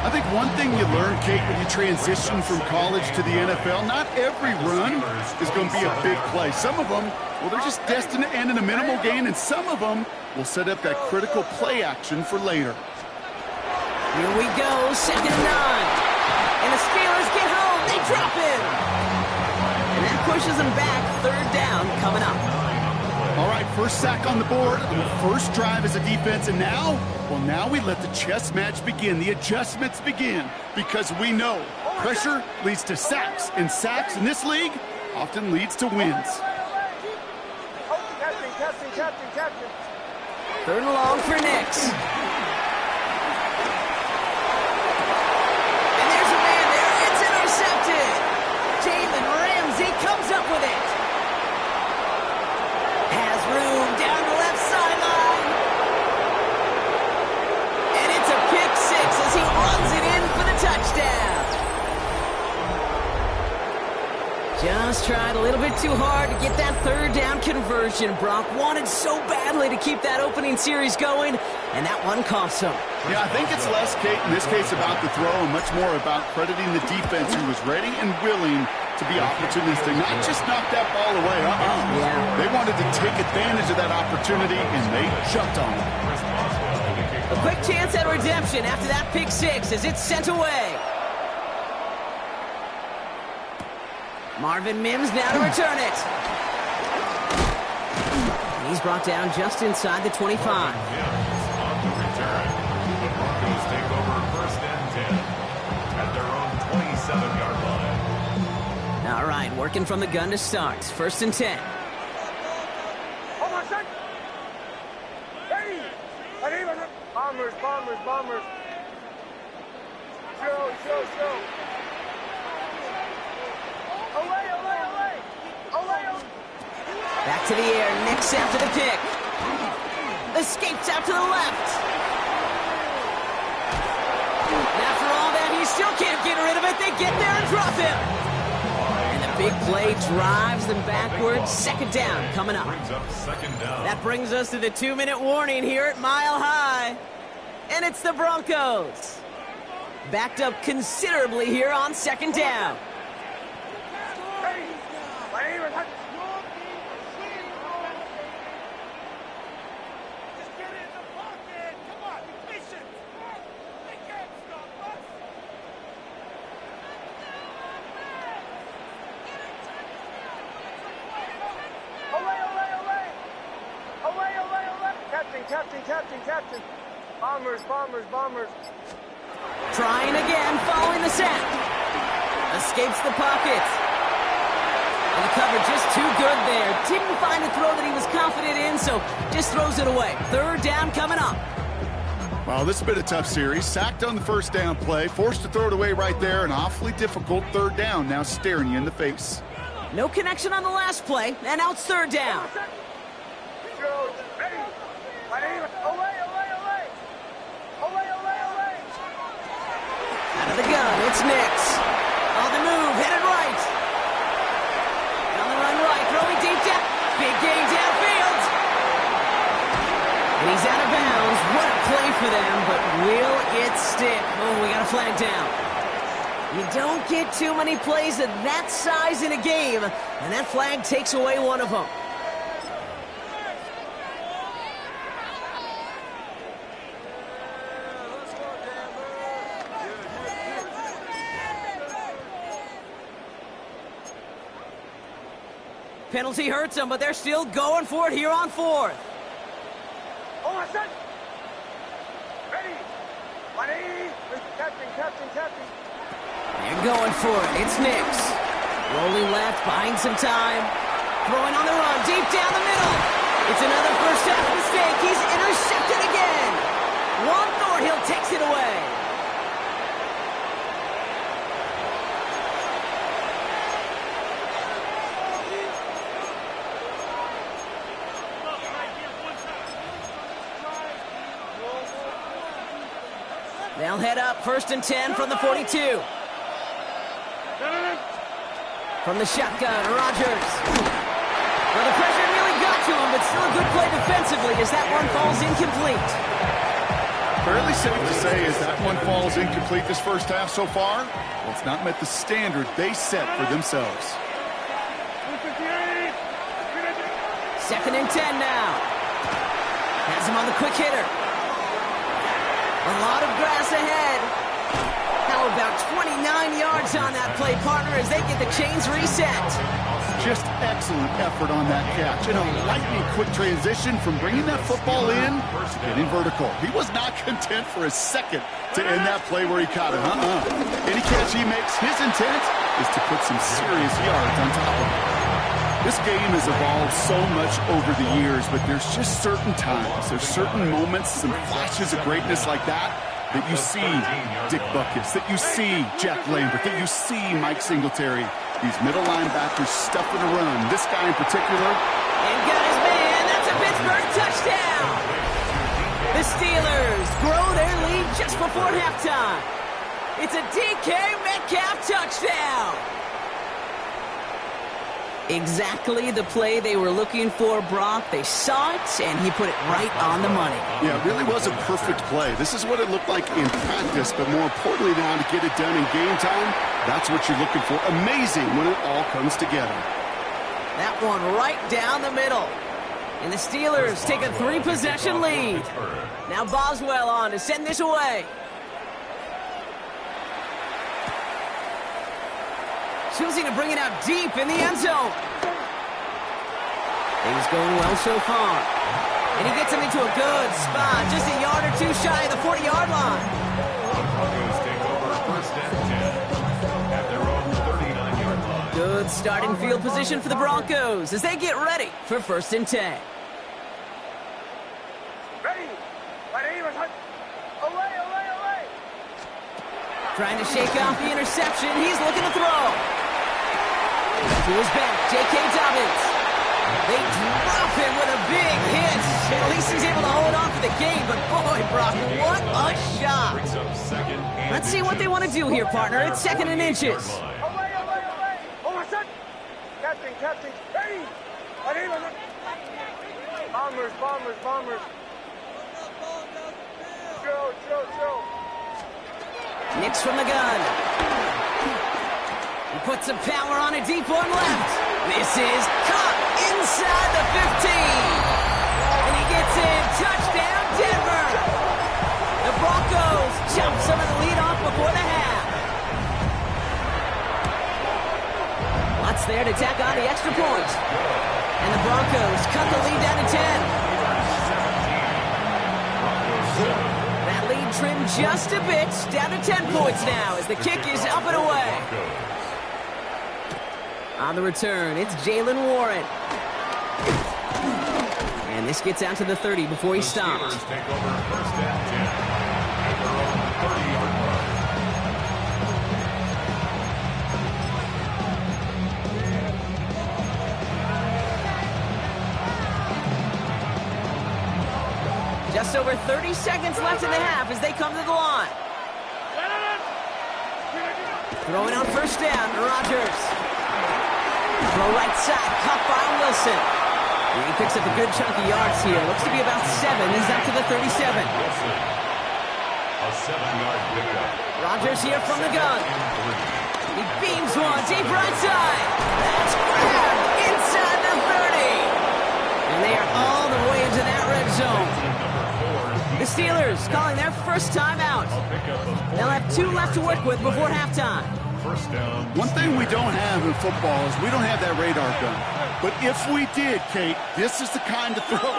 I think one thing you learn, Kate, when you transition from college to the NFL, not every run is going to be a big play. Some of them, well, they're just destined to end in a minimal gain, and some of them will set up that critical play action for later. Here we go, 2nd and 9. And the Steelers get home. They drop him. And that pushes them back. 3rd down coming up. All right, first sack on the board on the first drive as a defense, and now we let the chess match begin, the adjustments begin, because we know pressure leads to sacks, and sacks in this league often leads to wins. Captain. 3rd and long for Nix. And there's a man there. It's intercepted. Jalen Ramsey comes up with it. Has room down the left sideline. And it's a pick 6 as he runs it in for the touchdown. Just tried a little bit too hard to get that 3rd down conversion. Brock wanted so badly to keep that opening series going, and that one cost him. Yeah, I think it's less, Kate, in this case about the throw and much more about crediting the defense who was ready and willing to be opportunistic, not just knock that ball away. Yeah. They wanted to take advantage of that opportunity, and they jumped on it. A quick chance at redemption after that pick 6 as it's sent away. Marvin Mims now to return it. He's brought down just inside the 25. On the return, the Broncos take over 1st and 10 at their own 27-yard line. All right, working from the gun to start. 1st and 10. Bombers. Back to the air, Nix after the pick. Escapes out to the left. And after all that, he still can't get rid of it. They get there and drop him. And the big play drives them backwards. Second down coming up. That brings us to the 2-minute warning here at Mile High. And it's the Broncos. Backed up considerably here on second down. Captain. Bombers. Trying again, following the sack. Escapes the pocket. And the cover just too good there. Didn't find a throw that he was confident in, so just throws it away. Third down coming up. Well, this has been a tough series. Sacked on the first down play, forced to throw it away right there. An awfully difficult third down now staring you in the face. No connection on the last play, and now it's third down. Out of the gun, it's Nix. On the move, headed right. On the run right, throwing deep down. Big gain downfield. And he's out of bounds. What a play for them, but will it stick? Oh, we got a flag down. You don't get too many plays of that size in a game, and that flag takes away one of them. Penalty hurts them, but they're still going for it here on fourth. They're going for it. It's Nix. Rolling left, buying some time. Throwing on the run, deep down the middle. It's another first half mistake. He's intercepted again. Juan Thornhill takes it away. They'll head up, 1st and 10 from the 42. From the shotgun, Rodgers. Well, the pressure really got to him, but still a good play defensively as that one falls incomplete. Fairly safe to say as that one falls incomplete this first half so far. Well, it's not met the standard they set for themselves. 2nd and 10 now. Has him on the quick hitter. A lot of grass ahead. How about 29 yards on that play, partner, as they get the chains reset. Just excellent effort on that catch. And a lightning quick transition from bringing that football in to getting vertical. He was not content for a second to end that play where he caught it. Any catch he makes, his intent is to put some serious yards on top of it. This game has evolved so much over the years, but there's just certain times, there's certain moments, some flashes of greatness like that you see Dick Butkus, that you see Jack Lambert, that you see Mike Singletary. These middle linebackers stuffing a run. This guy in particular. And got his man. That's a Pittsburgh touchdown. The Steelers grow their lead just before halftime. It's a DK Metcalf touchdown. Exactly the play they were looking for, Brock. They saw it, and he put it right on the money. Yeah, it really was a perfect play. This is what it looked like in practice, but more importantly now to get it done in game time, that's what you're looking for. Amazing when it all comes together. That one right down the middle. And the Steelers take a 3-possession lead. Now Boswell on to send this away. Choosing to bring it out deep in the end zone. Things going well so far. And he gets him into a good spot, just a yard or two shy of the 40-yard line. Broncos take over 1st and 10 at their own 39-yard line. Good starting field position for the Broncos as they get ready for 1st and 10. Trying to shake off the interception. He's looking to throw. To his back, J.K. Dobbins. They drop him with a big hit. At least he's able to hold on for the game, but boy, Brock, what a shot. Let's see what they want to do here, partner. It's 2nd and inches. Captain, hey! Bombers. Joe. Nix from the gun. He puts some power on a deep one left. This is caught inside the 15. And he gets in. Touchdown, Denver. The Broncos jump some of the lead off before the half. Watts there to tack on the extra point. And the Broncos cut the lead down to 10. That lead trimmed just a bit, down to 10 points now as the kick is up and away. On the return, it's Jaylen Warren. And this gets out to the 30 before he stops. Take over 1st and 10 at their own 30-yard line. Just over 30 seconds left in the half as they come to the line. Throwing on 1st down, Rodgers. Throw right side, caught by Wilson. He picks up a good chunk of yards here. Looks to be about 7. He's up to the 37. Wilson, a 7-yard pickup. Rodgers here from the gun. He beams one deep right side. That's grabbed inside the 30. And they are all the way into that red zone. The Steelers calling their first time out. They'll have 2 left to work with before halftime. First down. One thing we don't have in football is we don't have that radar gun. But if we did, Kate, this is the kind of throw.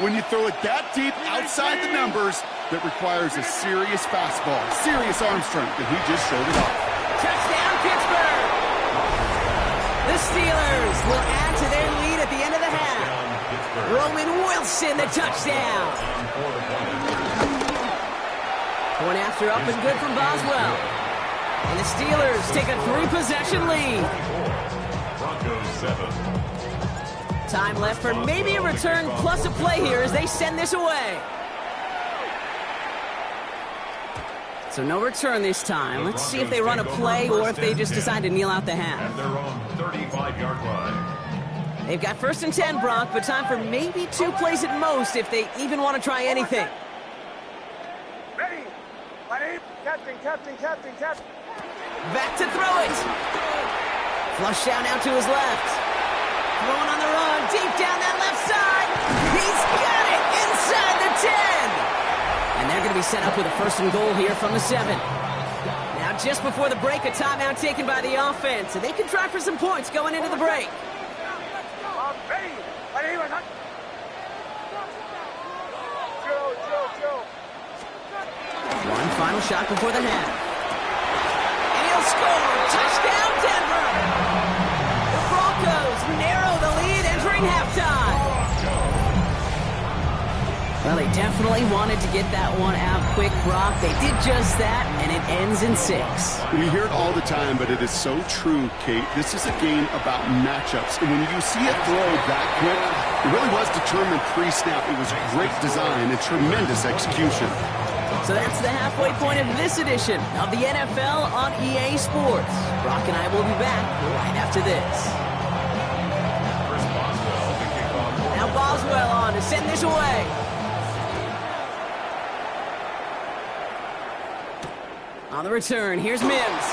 When you throw it that deep outside the numbers, that requires a serious fastball, serious arm strength, and he just showed it off. Touchdown, Pittsburgh! The Steelers will add to their lead at the end of the half. Roman Wilson, the touchdown. Point after up and good from Boswell. And the Steelers take a 3-possession lead. Broncos 7. Time left for maybe a return plus a play here as they send this away. So no return this time. Let's see if they run a play or if they just decide to kneel out the half. At their own 35-yard line. They've got 1st and 10, Brock, but time for maybe 2 plays at most if they even want to try anything. Ready? Captain. Back to throw it. Flush down out to his left. Throwing on the run, deep down that left side. He's got it inside the 10. And they're going to be set up with a 1st and goal here from the 7. Now just before the break, a timeout taken by the offense. And they can try for some points going into the break. One final shot before the half. And he'll score. Touchdown, Denver. The Broncos narrow the lead entering halftime. Well, they definitely wanted to get that one out quick, Brock. They did just that, and it ends in 6. We hear it all the time, but it is so true, Kate. This is a game about matchups. And when you see a throw that quick, it really was determined pre-snap. It was great design and tremendous execution. So that's the halfway point of this edition of the NFL on EA Sports. Brock and I will be back right after this. Now Boswell on to send this away. On the return, here's Mims.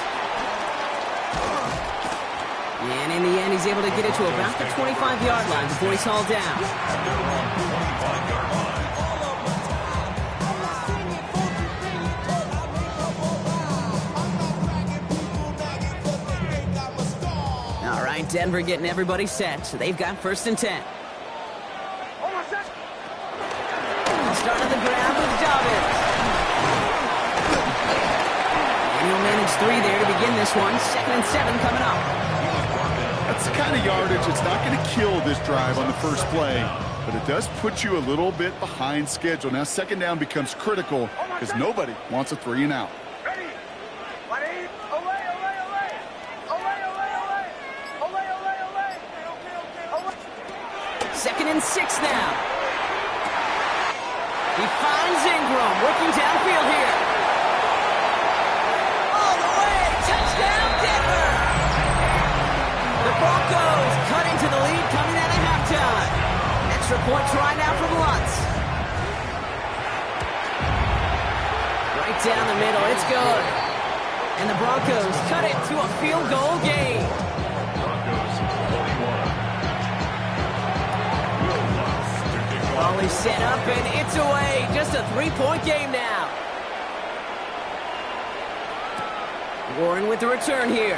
And in the end, he's able to get it to about the 25-yard line before he's hauled down. All right, Denver getting everybody set. So they've got 1st and 10. Start on the ground with Dobbins. And he'll manage 3 there to begin this one. 2nd and 7 coming up. That's the kind of yardage that's not going to kill this drive on the first play, but it does put you a little bit behind schedule. Now 2nd down becomes critical because nobody wants a 3 and out. 6 now. He finds Ingram, working downfield here. All the way, touchdown Denver! The Broncos cut into the lead coming out of halftime. Extra point try now from Lutz. Right down the middle, it's good. And the Broncos cut it to a field goal game. Broncos 41. Ball is set up and it's away. Just a 3-point game now. Warren with the return here.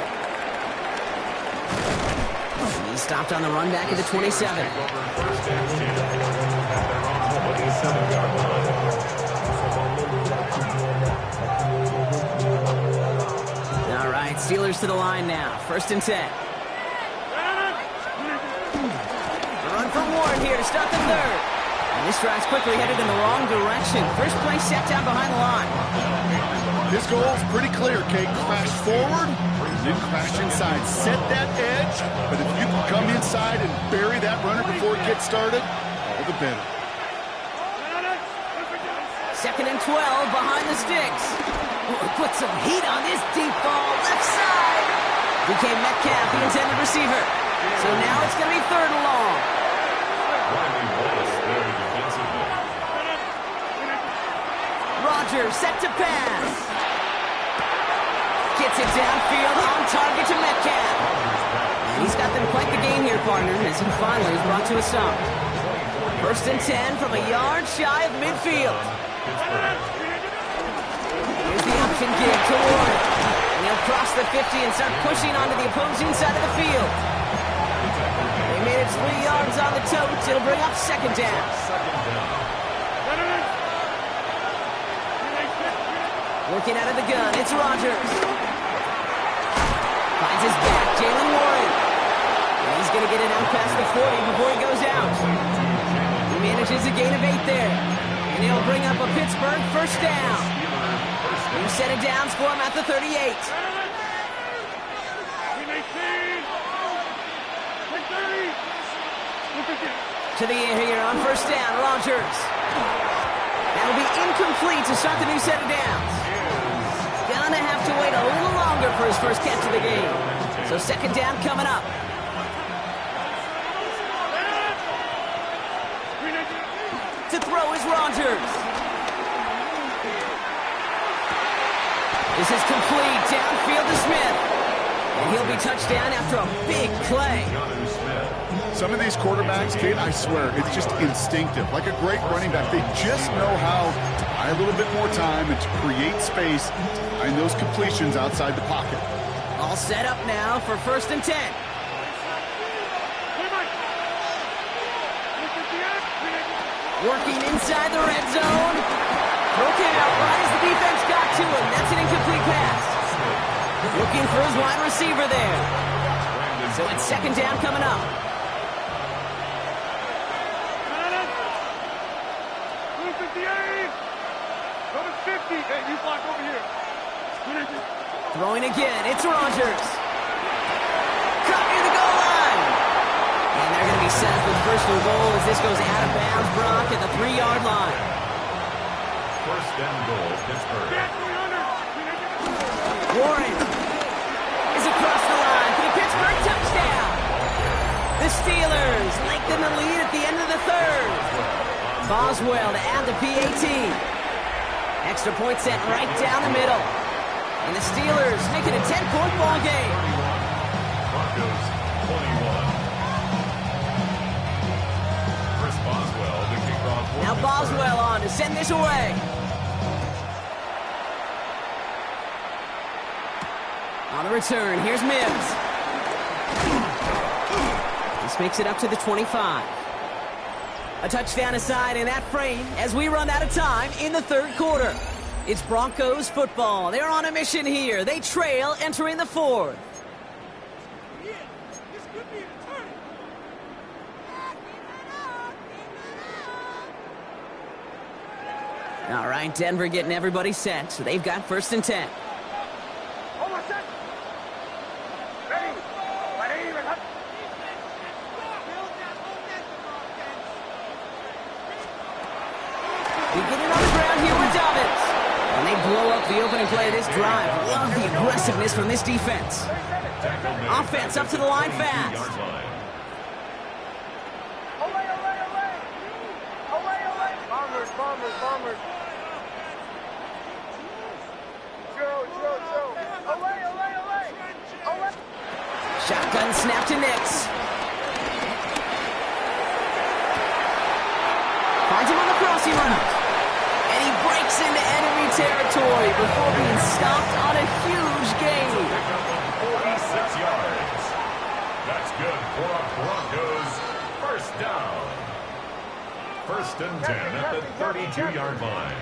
He stopped on the run back at the 27. First and 10 at their own 27-yard line. All right, Steelers to the line now. 1st and 10. Run from Warren here to start the 3rd. And this drive's quickly headed in the wrong direction. First play set down behind the line. His goal is pretty clear, Kate. Crash forward, then crash inside. Set that edge, but if you can come inside and bury that runner before it gets started, all the better. 2nd and 12 behind the sticks. Put some heat on this deep ball. Left side. DK Metcalf, the intended receiver. So now it's going to be 3rd and long. Riley Wallace very defensively. Rodgers set to pass. Gets it downfield on target to Metcalf. He's got them quite the game here, partner, as he finally is brought to a stop. 1st and 10 from a yard shy of midfield. Here's the option kick to Warren. And he'll cross the 50 and start pushing onto the opposing side of the field. They made it 3 yards on the totes. It'll bring up 2nd down. Working out of the gun, it's Rodgers. Finds his back, Jaylen Warren. And he's going to get it out past the 40 before he goes out. He manages a gain of 8 there. And he'll bring up a Pittsburgh 1st down. New set of downs for him at the 38. To the air here on 1st down, Rodgers. That'll be incomplete to start the new set of downs. Gonna have to wait a little longer for his first catch of the game. So 2nd down coming up. To throw is Rodgers. This is complete. Downfield to Smith. And he'll be touchdown after a big play. Some of these quarterbacks, Kate, I swear, it's just instinctive. Like a great running back, they just know how to buy a little bit more time and to create space and those completions outside the pocket. All set up now for 1st and 10. Working inside the red zone. Broken out right as the defense got to him. That's an incomplete pass. Looking for his wide receiver there. So it's 2nd down coming up. Throwing again, it's Rodgers. Caught near the goal line. And they're going to be set up with 1st and goal as this goes out of bounds, Brock, at the 3-yard line. 1st and goal, Pittsburgh. Warren is across the line for the Pittsburgh touchdown. The Steelers lengthen the lead at the end of the 3rd. Boswell to add the PAT. Extra point set right down the middle. And the Steelers make it a 10-point ball game. Broncos 21. Chris Boswell, the kickoff. Now Boswell on to send this away. On the return, here's Mims. This makes it up to the 25. A touchdown aside in that frame as we run out of time in the 3rd quarter. It's Broncos football. They're on a mission here. They trail entering the 4th. All right, Denver getting everybody set. So they've got 1st and 10. Beginning on the ground here with Dobbins. And they blow up the opening play of this drive. Love the aggressiveness from this defense. Offense up to the line fast. Bombers. Shotgun snap to Nix. Finds him on the crossing route. And he breaks into enemy territory before being stopped on a huge gain. 46 yards. That's good for a Broncos first down. 1st and 10 at the 32-yard line.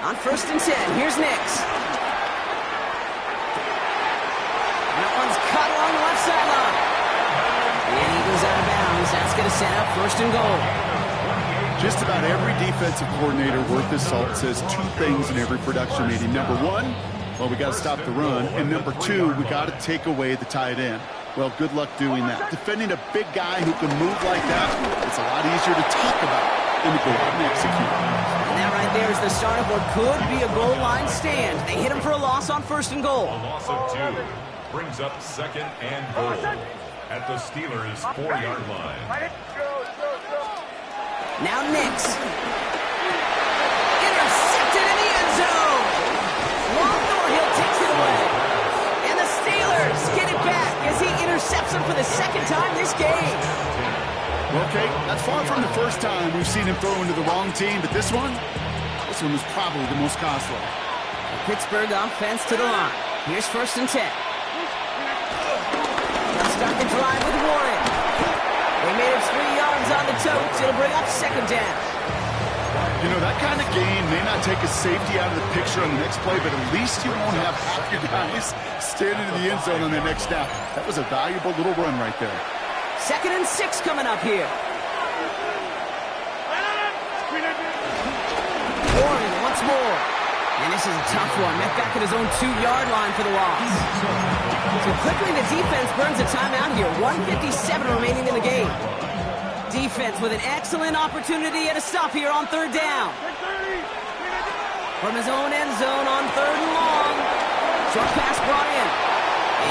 On 1st and 10, here's Nix. That one's cut along the left sideline. And he goes out of bounds. That's going to set up 1st and goal. Just about every defensive coordinator worth his salt says two things in every production meeting. Number one, well, we got to stop the run. And number two, we got to take away the tight end. Well, good luck doing that. Defending a big guy who can move like that, it's a lot easier to talk about than to go out and execute. And that right there is the start of what could be a goal line stand. They hit him for a loss on 1st and goal. A loss of 2 brings up 2nd and goal at the Steelers' 4-yard line. Now Nix. Intercepted in the end zone. Long Thornhill takes it away. And the Steelers get it back as he intercepts him for the 2nd time this game. Well, Kate, that's far from the first time we've seen him throw into the wrong team, but this one was probably the most costly. The Pittsburgh offense to the line. Here's 1st and 10. They'll start the drive with Warren. They made it 3 yards on the totes. It'll bring up 2nd down. You know, that kind of game may not take a safety out of the picture on the next play, but at least you won't have half your guys standing in the end zone on that next snap. That was a valuable little run right there. 2nd and 6 coming up here. Warren once more. And this is a tough one. Met back at his own 2-yard line for the loss. So quickly the defense burns a timeout here. 1:57 remaining in the game. Defense with an excellent opportunity at a stop here on 3rd down. From his own end zone on 3rd and long. Short pass brought in.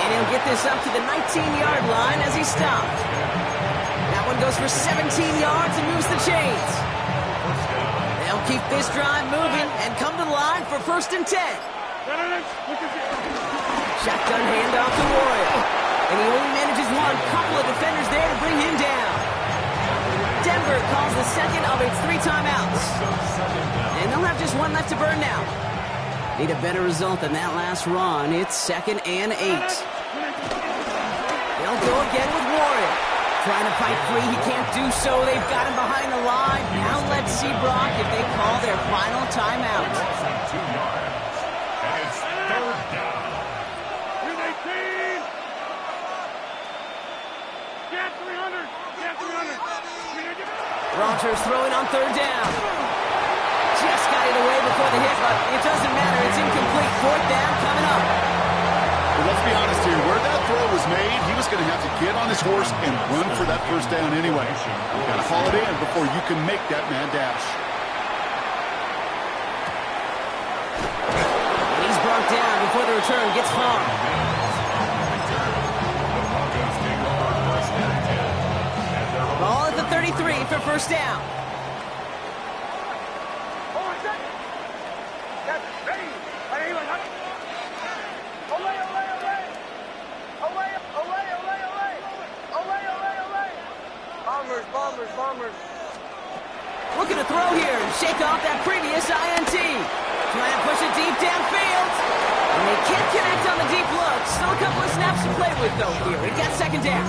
And he'll get this up to the 19-yard line as he stopped. That one goes for 17 yards and moves the chains. They'll keep this drive moving and come to the line for 1st and 10. Shotgun handoff to Warren. And he only manages one. Couple of defenders there to bring him down. Denver calls the 2nd of its 3 timeouts. And they'll have just one left to burn now. Need a better result than that last run. It's 2nd and 8. They'll go again with Warren. Trying to fight free. He can't do so. They've got him behind the line. Now let's see, Brock, if they call their final timeout. 2 yards. And it's 3rd down. Rogers throwing on 3rd down. Just got it away before the hit, but it doesn't matter. It's incomplete. 4th down coming up. Well, let's be honest here. Where that throw was made, he was going to have to get on his horse and run for that 1st down anyway. You've got to haul it in before you can make that mad dash. And he's brought down before the return gets far. Ball at the 33 for 1st down. Bombers. Looking to throw here and shake off that previous INT. Trying to push it deep downfield. And they can't connect on the deep look. Still a couple of snaps to play with, though, here. It got 2nd down.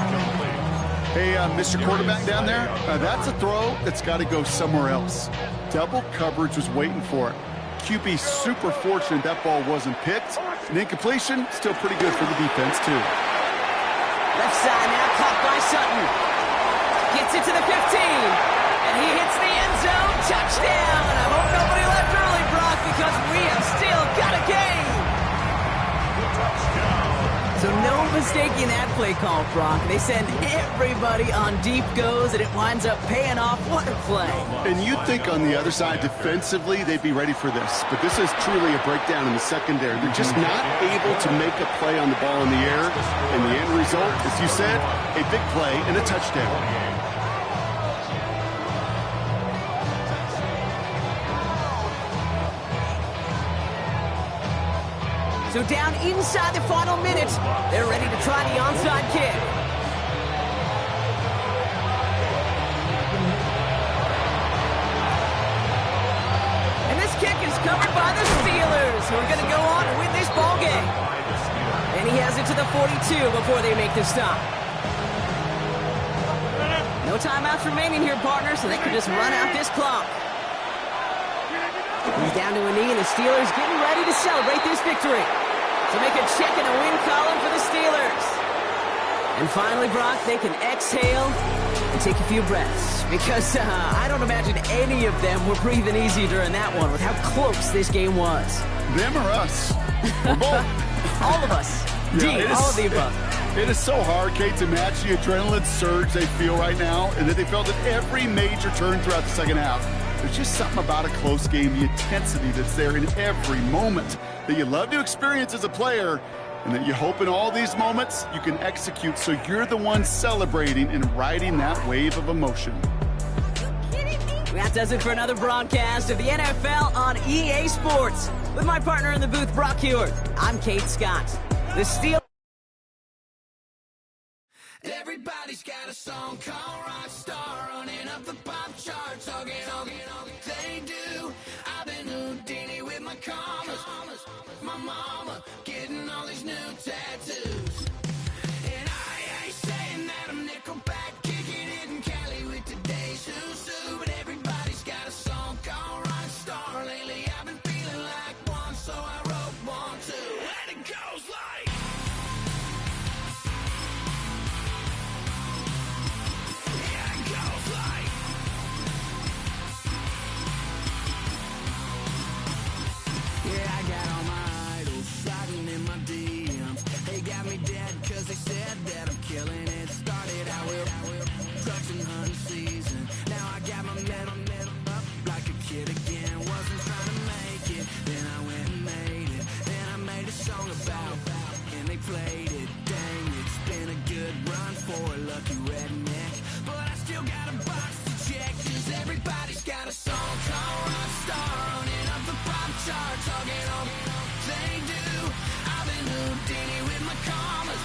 Hey, Mr. Quarterback down there, that's a throw that's got to go somewhere else. Double coverage was waiting for it. QB super fortunate that ball wasn't picked. And incompletion, still pretty good for the defense, too. Left side now caught by Sutton. Gets it to the 15. And he hits the end zone. Touchdown. I hope nobody left early, Brock, because we have still got a game. So no mistaking that play call, Brock. They send everybody on deep goes, and it winds up paying off. What a play. And you'd think on the other side, defensively, they'd be ready for this. But this is truly a breakdown in the secondary. They're just not able to make a play on the ball in the air. And the end result, as you said, a big play and a touchdown. So down inside the final minute, they're ready to try the onside kick. And this kick is covered by the Steelers, who are going to go on and win this ball game. And he has it to the 42 before they make the stop. No timeouts remaining here, partner, so they can just run out this clock. He's down to a knee, and the Steelers getting ready to celebrate this victory. So make a check in a win column for the Steelers. And finally, Brock, they can exhale and take a few breaths. Because I don't imagine any of them were breathing easy during that one with how close this game was. Them or us? We're both. All of us. All of the above. It is so hard, Kate, to match the adrenaline surge they feel right now, and that they felt at every major turn throughout the second half. There's just something about a close game, the intensity that's there in every moment that you love to experience as a player, and that you hope in all these moments you can execute so you're the one celebrating and riding that wave of emotion. That does it for another broadcast of the NFL on EA Sports. With my partner in the booth, Brock Huard, I'm Kate Scott. The Steelers. Everybody's got a song called Rockstar, running up the pop charts, hugging they do. I've been Houdini with my commas, my mama getting all these new tattoos. And I ain't saying that I'm Nickelback, kicking it in Cali with today's who's who, but everybody's got a song called Rockstar. Lately I've been feeling like one, so I wrote one too. And it goes like, yeah, I got all my idols sliding in my DMs. They got me dead cause they said that I'm killing it. Started out with drugs and hunting season. Now I got my metal up like a kid again. Wasn't trying to make it, then I went and made it. Then I made a song about and they played it. Dang, it's been a good run for a lucky redneck. But I still got a box to check, cause everybody's got a song called Rockstar, running up the pop charts, hugging on they do. I've been Houdini with my commas,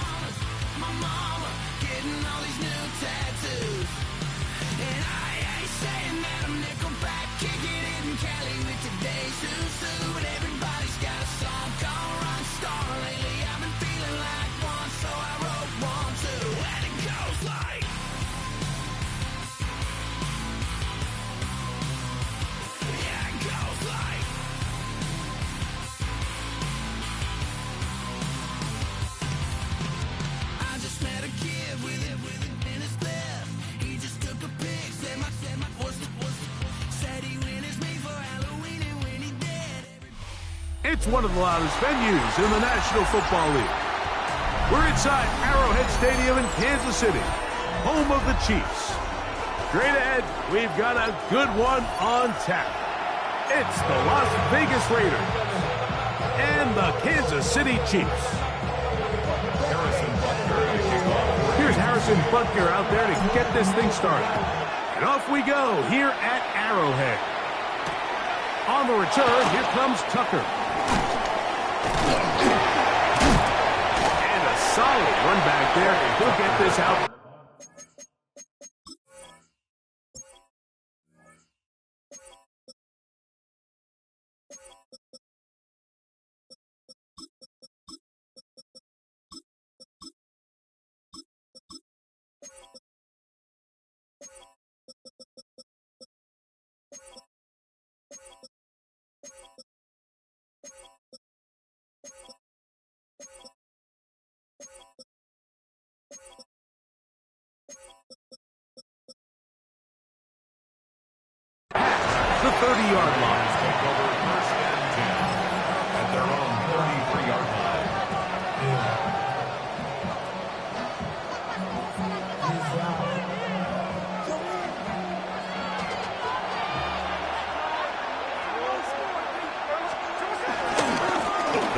my mama getting all these new tattoos. And I ain't saying that I'm Nickelback, kicking it in Cali with today's who's who, but everybody's got a song called Rockstar. Lately I've been feeling like one, so I wrote one too. And it goes like, yeah, it goes like, I just met a kid with it in his left. He just took a pic, said my said he witnessed me for Halloween, and when he did, It's one of the loudest venues in the National Football League. We're inside Arrowhead Stadium in Kansas City, home of the Chiefs. Straight ahead, we've got a good one on tap. It's the Las Vegas Raiders and the Kansas City Chiefs. Here's Harrison Butker out there to get this thing started. And off we go here at Arrowhead. On the return, here comes Tucker. And a solid run back there, and he'll get this out. The 30-yard line. Take over first and 10 at their own 33-yard line.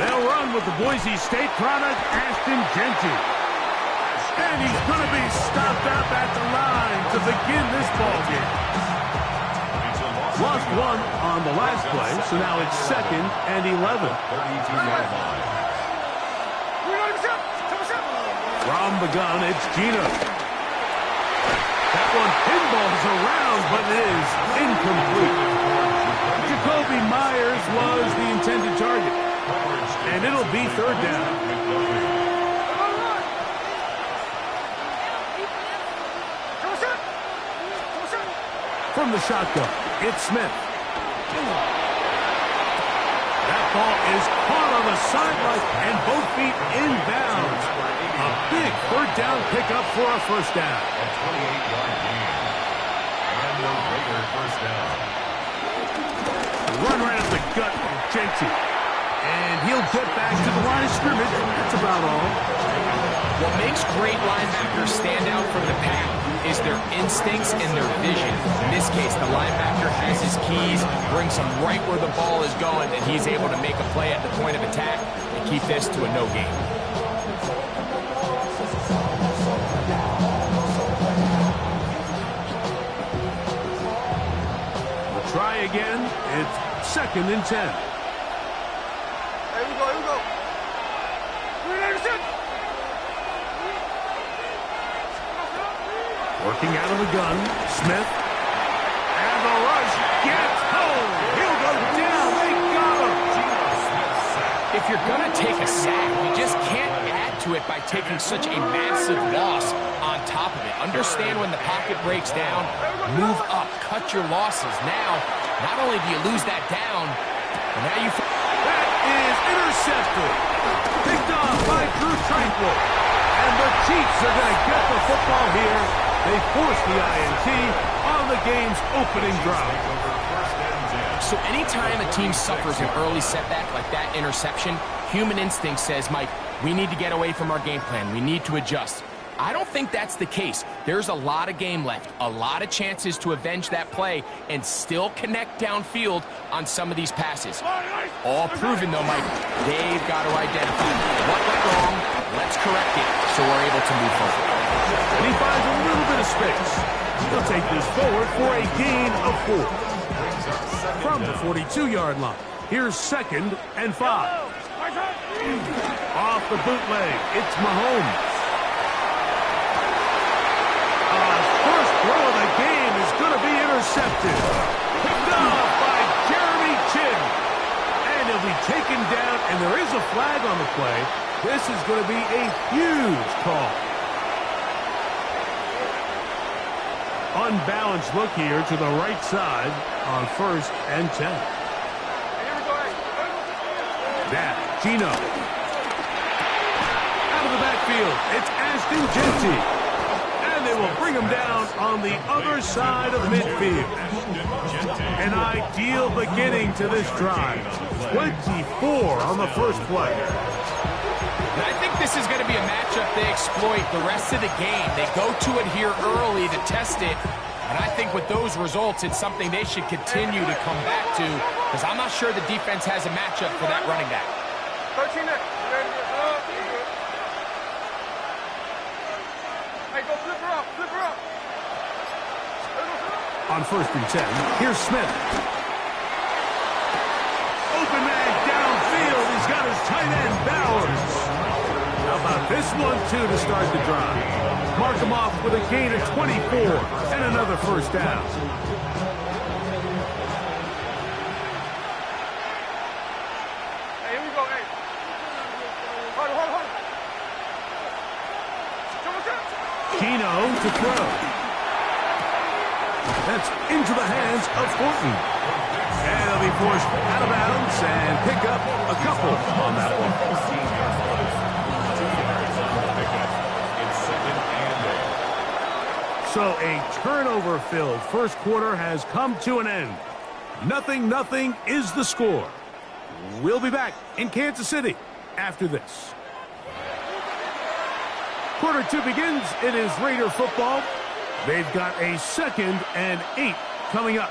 They'll run with the Boise State product, Ashton Jeanty. And he's going to be stopped up at the line to begin this ball game. Lost one on the last play, so now it's 2nd and 11. From the gun, it's Gino. That one pinballs around, but it is incomplete. Jacoby Myers was the intended target. And it'll be 3rd down. From the shotgun, it's Smith. That ball is caught on the sideline and both feet inbounds. A big 3rd down pickup for a 1st down. A 28-yard gain. And the Raider 1st down. Run right at the gut of Jeanty. And he'll get back to the line of scrimmage. That's about all. What makes great linebackers stand out from the pack is their instincts and their vision. In this case, the linebacker has his keys, brings him right where the ball is going, and he's able to make a play at the point of attack and keep this to a no gain. We'll try again. It's 2nd and 10. Here we go. Working out of the gun, Smith. And the rush gets home. He'll go down. They got him. If you're going to take a sack, you just can't add to it by taking such a massive loss on top of it. Understand when the pocket breaks down, move up, cut your losses. Now, not only do you lose that down, but now you... That is intercepted. Picked off by Drew Tranquill. And the Chiefs are going to get the football here. They force the INT on the game's opening drive. So anytime a team suffers an early setback like that interception, human instinct says, Mike, we need to get away from our game plan. We need to adjust. I don't think that's the case. There's a lot of game left, a lot of chances to avenge that play and still connect downfield on some of these passes. All proven, though, Mike, they've got to identify what went wrong, let's correct it so we're able to move forward. And he finds a little bit of space. He'll take this forward for a gain of 4. From the 42-yard line, here's 2nd and 5. Off the bootleg, it's Mahomes. First throw of the game is going to be intercepted. Picked off by Jeremy Chinn. And he'll be taken down, and there is a flag on the play. This is going to be a huge call. Unbalanced look here to the right side on 1st and 10. That, Gino. Out of the backfield, it's Ashton Jeanty. And they will bring him down on the other side of midfield. An ideal beginning to this drive. 24 on the first play. And I think this is going to be a matchup they exploit the rest of the game. They go to it here early to test it. And I think with those results, it's something they should continue to come back to, because I'm not sure the defense has a matchup for that running back. 13 next. Hey, go flip her up. On 1st and 10, here's Smith. Open man downfield. He's got his tight end, Bowers. How about this one, too, to start the drive? Mark him off with a gain of 24 and another 1st down. Hey, here we go, hey. Hold. Gino to throw. That's into the hands of Thornton. And he'll be forced out of bounds and pick up a couple on that one. So a turnover-filled first quarter has come to an end. 0-0 is the score. We'll be back in Kansas City after this. Quarter 2 begins. It is Raider football. They've got a 2nd and 8 coming up.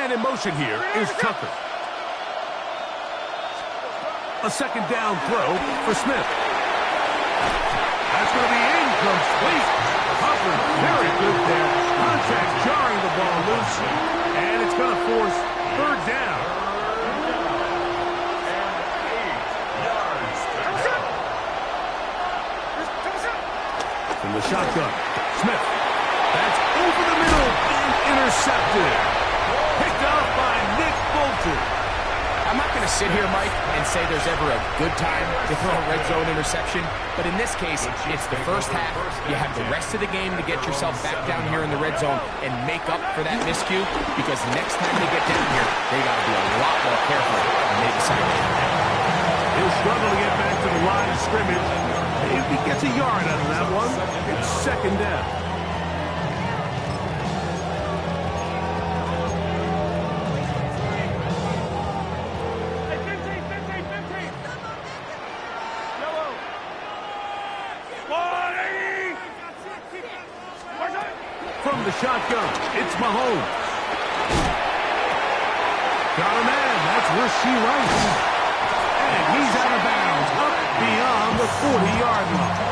man in motion here is Tucker. A second down throw for Smith. That's going to be incomplete. Covered very good there. Contact jarring the ball loose. And it's going to force third down. From the shotgun, Smith. That's over the middle and intercepted. Picked up by Nick Bolton. I'm not going to sit here, Mike, and say there's ever a good time to throw a red zone interception, but in this case, it's the first half. You have the rest of the game to get yourself back down here in the red zone and make up for that miscue, because next time they get down here, they got to be a lot more careful when they decide to hit that. He'll struggle to get back to the line of scrimmage. If he gets a yard out of that one, it's second down. From the shotgun, it's Mahomes. Got a man, that's Rashee Rice. And he's out of bounds, up beyond the 40-yard line.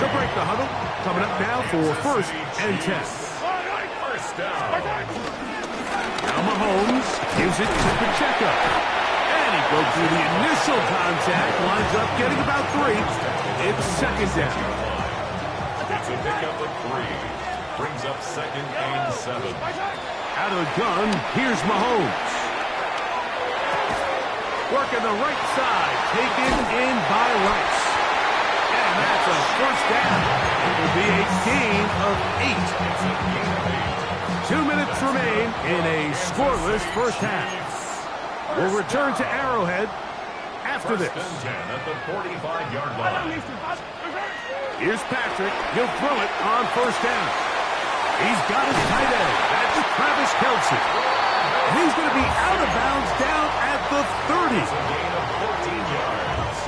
To break the huddle, coming up now for first and 10. First down. Now Mahomes gives it to Pacheco. And he goes through the initial contact, lines up getting about 3. It's second down. It's a pickup of 3. Brings up second and 7. Out of the gun, here's Mahomes. Working the right side, taken in by Rice. And that's a first down. It will be a gain of 8. 2 minutes remain in a scoreless first half. We'll return to Arrowhead after this. First and 10 at the 45-yard line. Here's Patrick. He'll throw it on first down. He's got his tight end. That's Travis Kelce. And he's going to be out of bounds down at the 30. It's a gain of 14 yards.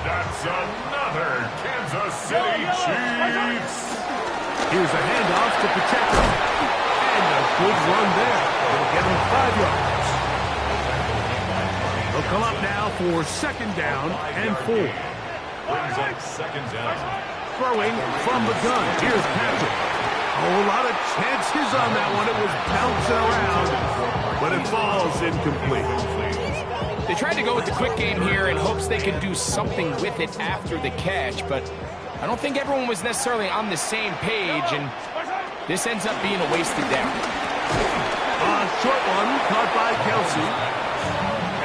That's another Kansas City Chiefs. Here's a handoff to Pacheco. And a good run there. It'll get him 5 yards. They'll come up now for second down and 4. Brings up second down. Throwing from the gun. Here's Patrick. A whole lot of chances on that one. It was bouncing around, but it falls incomplete. They tried to go with the quick game here in hopes they could do something with it after the catch, but I don't think everyone was necessarily on the same page, and this ends up being a wasted down. Short one caught by Kelce.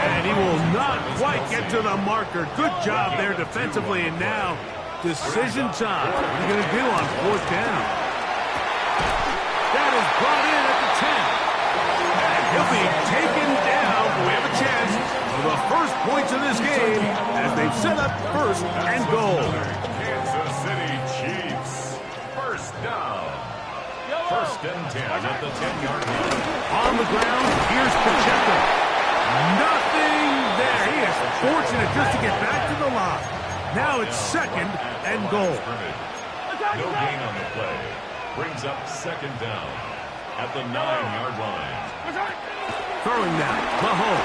And he will not quite get to the marker. Good job there defensively, and now decision time. What are you going to do on fourth down? That is brought in at the 10. And he'll be taken down. We have a chance for the first points of this game as they've set up first and goal. Kansas City Chiefs. First down. First and 10 at the 10-yard line. On the ground, here's Pacheco. Nothing there. He is fortunate just to get back to the line. Now it's second and goal. No gain on the play. Brings up second down at the 9-yard line. Throwing now, Mahomes.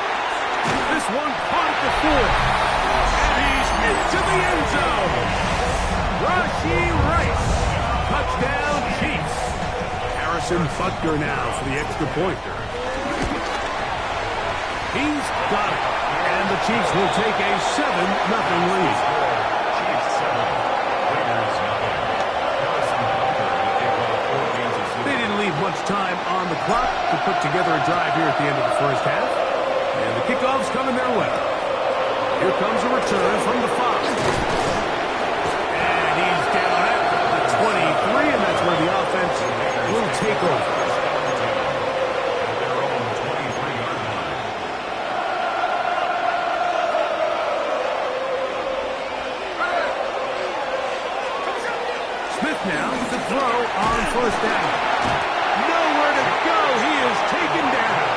This one caught at the 4. And he's into the end zone. Rashee Rice. Touchdown, Chiefs. Harrison Butker now for the extra point. He's got it. And the Chiefs will take a 7-0 lead. Chiefs 7, Raiders 0. They didn't leave much time on the clock to put together a drive here at the end of the first half. And the kickoff's coming their way. Here comes a return from the 5. And he's down at the 23, and that's where the offense will take over. Now to throw on first down. Nowhere to go. He is taken down.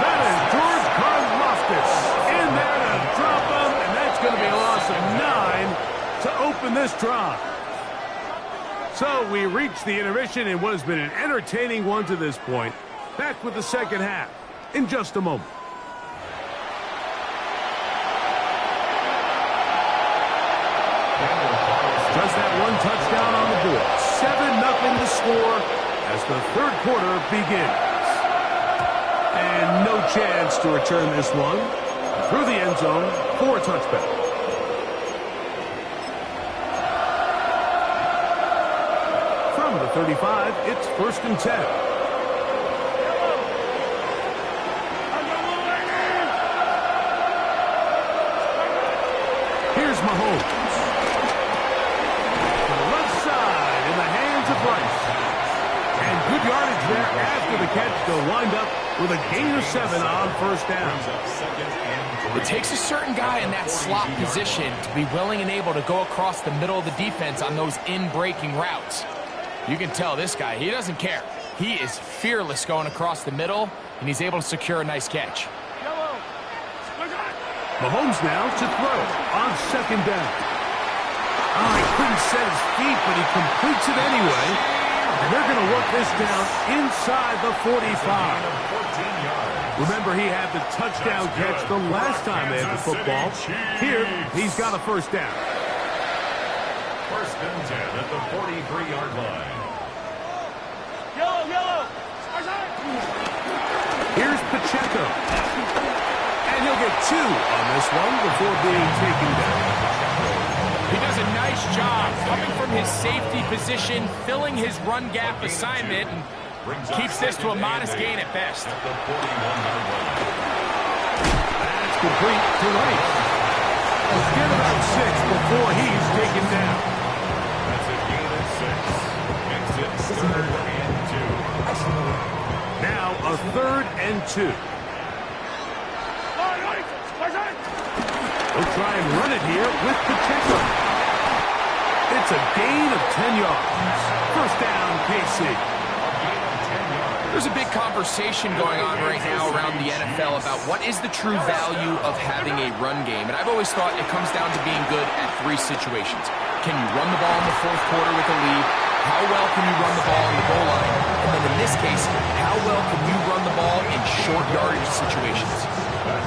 That is George Karlaftis in there to drop him, and that's going to be a loss of 9 to open this drive. So we reach the intermission in what has been an entertaining one to this point. Back with the second half in just a moment. Just that one touchdown on the board. 7-0 to score as the third quarter begins. And no chance to return this one. Through the end zone for a touchback. From the 35, it's 1st and 10. Here's Mahomes. To the left side in the hands of Rice. And good yardage there after the catch. They'll wind up with a gain of 7 on 1st down. It takes a certain guy in that slot position to be willing and able to go across the middle of the defense on those in-breaking routes. You can tell this guy, he doesn't care. He is fearless going across the middle, and he's able to secure a nice catch. Mahomes now to throw on 2nd down. Oh, he couldn't set his feet, but he completes it anyway. And they're going to work this down inside the 45. Remember, he had the touchdown catch the last time they had the football. Here, he's got a 1st down. 1st and 10 at the 43-yard line. Yellow. Here's Pacheco. And he'll get 2 on this one before being taken down. He does a nice job coming from his safety position, filling his run gap assignment, and keeps this to a modest gain at best. That's complete to Rice. Let's get about 6 before he's taken down. That's a gain of 6. Makes it 3rd and 2. Now a 3rd and 2. We'll try and run it here with Pacheco. It's a gain of 10 yards. 1st down, KC. There's a big conversation going on right now around the NFL about what is the true value of having a run game. And I've always thought it comes down to being good at 3 situations. Can you run the ball in the 4th quarter with a lead? How well can you run the ball in the goal line? And then in this case, how well can you run the ball in short yardage situations?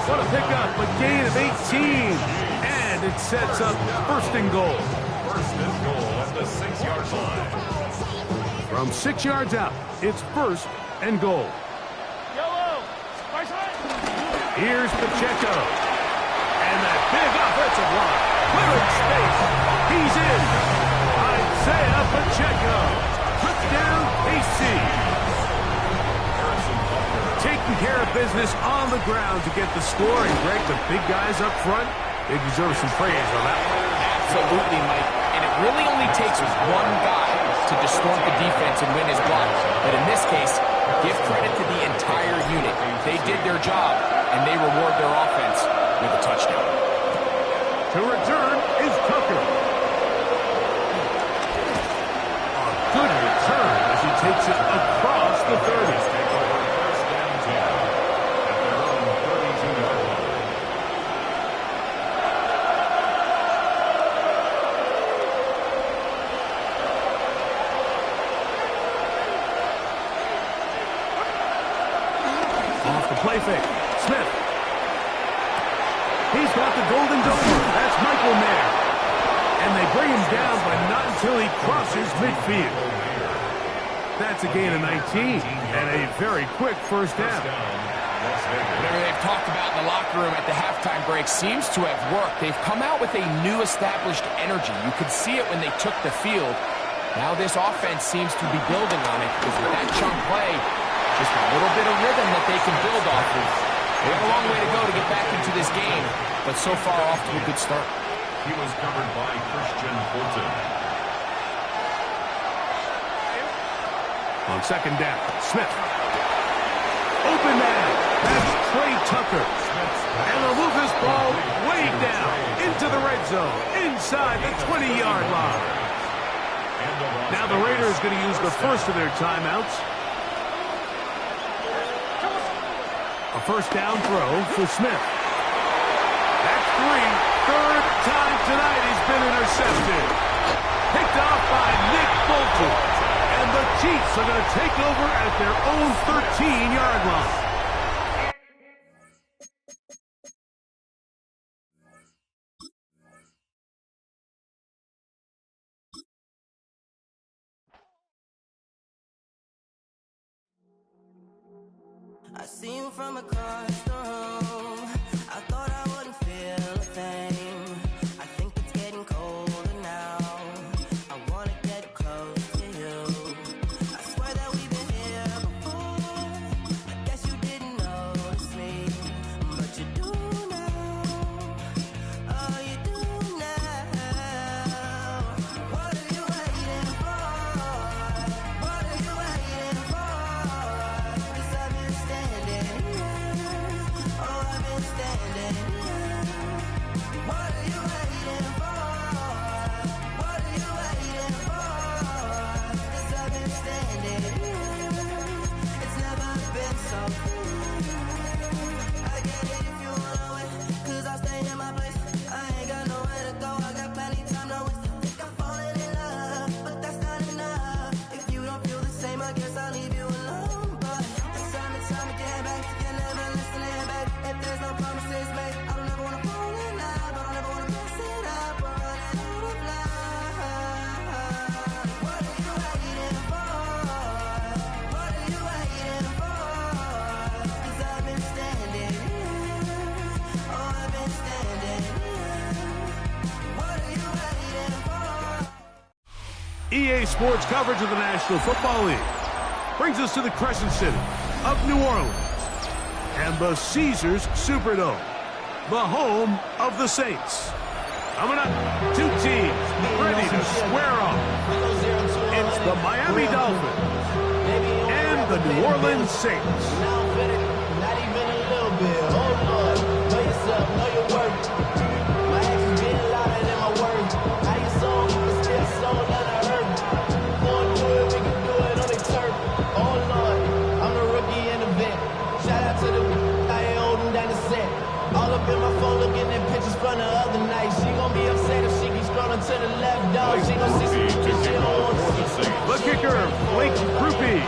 What a pickup, a gain of 18. And it sets up 1st and goal. 1st and goal at the 6-yard line. From 6 yards out, it's 1st and goal. Here's Pacheco. And that big offensive line. Clearing space. He's in. Isaiah Pacheco. Touchdown, KC. Taking care of business on the ground to get the score. And Greg, the big guys up front, they deserve some praise on that one. Absolutely, Mike. And it really only takes one guy to distort the defense and win his block. But in this case, give credit to the entire unit. They did their job, and they reward their offense with a touchdown. To return is Tucker. A good return as he takes it across the 30. Play fake. Smith. He's got the golden gopher. That's Michael Mayer. And they bring him down, but not until he crosses midfield. That's a gain of 19 and a very quick 1st down. Whatever they've talked about in the locker room at the halftime break seems to have worked. They've come out with a new established energy. You could see it when they took the field. Now this offense seems to be building on it because with that chunk play, just a little bit of rhythm that they can build off of. They have a long way to go to get back into this game, but so far off to a good start. He was covered by Christian Fulton. On 2nd down, Smith. Open man. That's Trey Tucker. And they'll move this ball way down into the red zone, inside the 20-yard line. Now the Raiders going to use the first of their timeouts. A 1st down throw for Smith. That's 3. 3rd time tonight he's been intercepted. Picked off by Nick bolted. And the Chiefs are going to take over at their own 13-yard line. I see you from across the room. I thought I wouldn't feel a thing. I think it's getting colder now. I wanna get close to you. I swear that we've been here before. I guess you didn't notice me, but you do now. Oh, you do now. What are you waiting for? What are you waiting for? 'Cause I've been standing here. Oh, I've been standing here. What are you waiting for? What are you waiting for? 'Cause I've been standing here. It's never been so good. I get it if you wanna wait, 'cause I'll stay in my place. I ain't got nowhere to go, I got plenty time to waste. I think I'm falling in love, but that's not enough. If you don't feel the same, I guess I'll leave you alone. But it's time again, babe. You never listening, babe. If there's no promises made, I don't ever wanna fall in love, but I don't ever wanna mess it up. We're running out of love. What are you waiting for? What are you waiting for? 'Cause I've been standing here. Oh, I've been standing here. What are you waiting for? EA Sports coverage of the National Football League brings us to the Crescent City of New Orleans and the Caesars Superdome, the home of the Saints. Coming up, two teams ready to square off. It's the Miami Dolphins and the New Orleans Saints. Not even a little bit. Oh Lord, know yourself, know your worth. My actions getting louder than my words. How you sold, but still sold out of hurt. Going through it, we can do it on the turf. Oh Lord, I'm the rookie in the vet. Shout out to the I ain't holding down the set. All up in my phone looking at pictures from the other night. She gon' be upset if she keeps scrolling to the left, dog. She gon' see some shit she don't want to see. The kicker, Blake Grupe,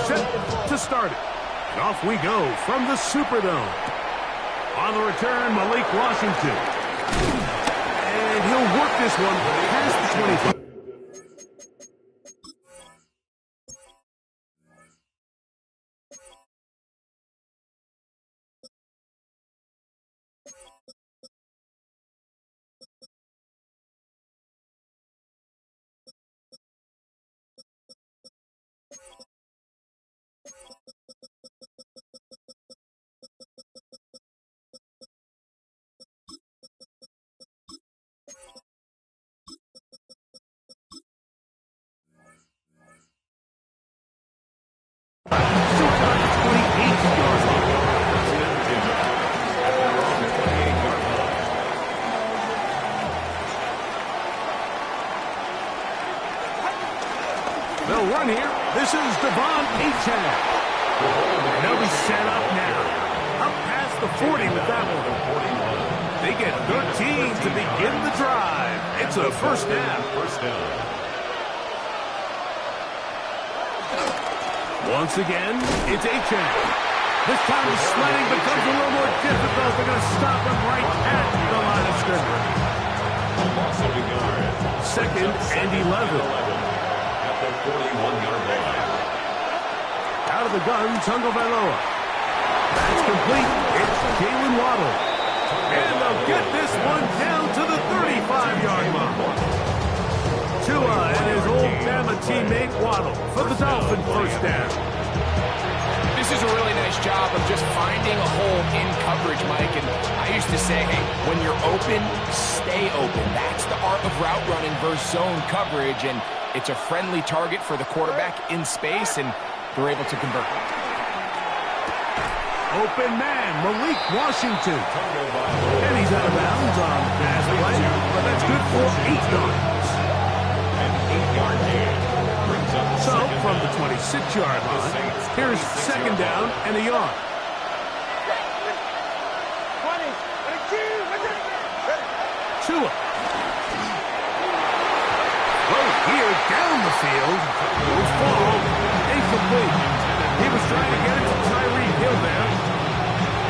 set to start it. And off we go from the Superdome. On the return, Malik Washington. And he'll work this one past the 25. They'll run here. This is Devon Achane. They'll be set up now. Up past the 40 with that one. They get 13 to begin the drive. It's a first down. Once again, it's Achane. This time the sledding becomes a little more difficult. They're going to stop him right at the line of scrimmage. Second and 11. 41-yard line. Out of the gun, Tagovailoa. That's complete. It's Jalen Waddle. And they'll get this one down to the 35-yard line. Tua and his old Bama teammate Waddle for the Dolphin first down. This is a really nice job of just finding a hole in coverage, Mike. And I used to say, hey, when you're open, stay open. That's the art of route running versus zone coverage. And it's a friendly target for the quarterback in space, and they're able to convert. Open man, Malik Washington. And he's out of bounds on the pass play, but that's good for 8 yards. An 8-yard gain brings up So, from the 26-yard line, here's second down and a yard. Tua. Right here down the field. His ball, incomplete. He was trying to get it to Tyreek Hill there.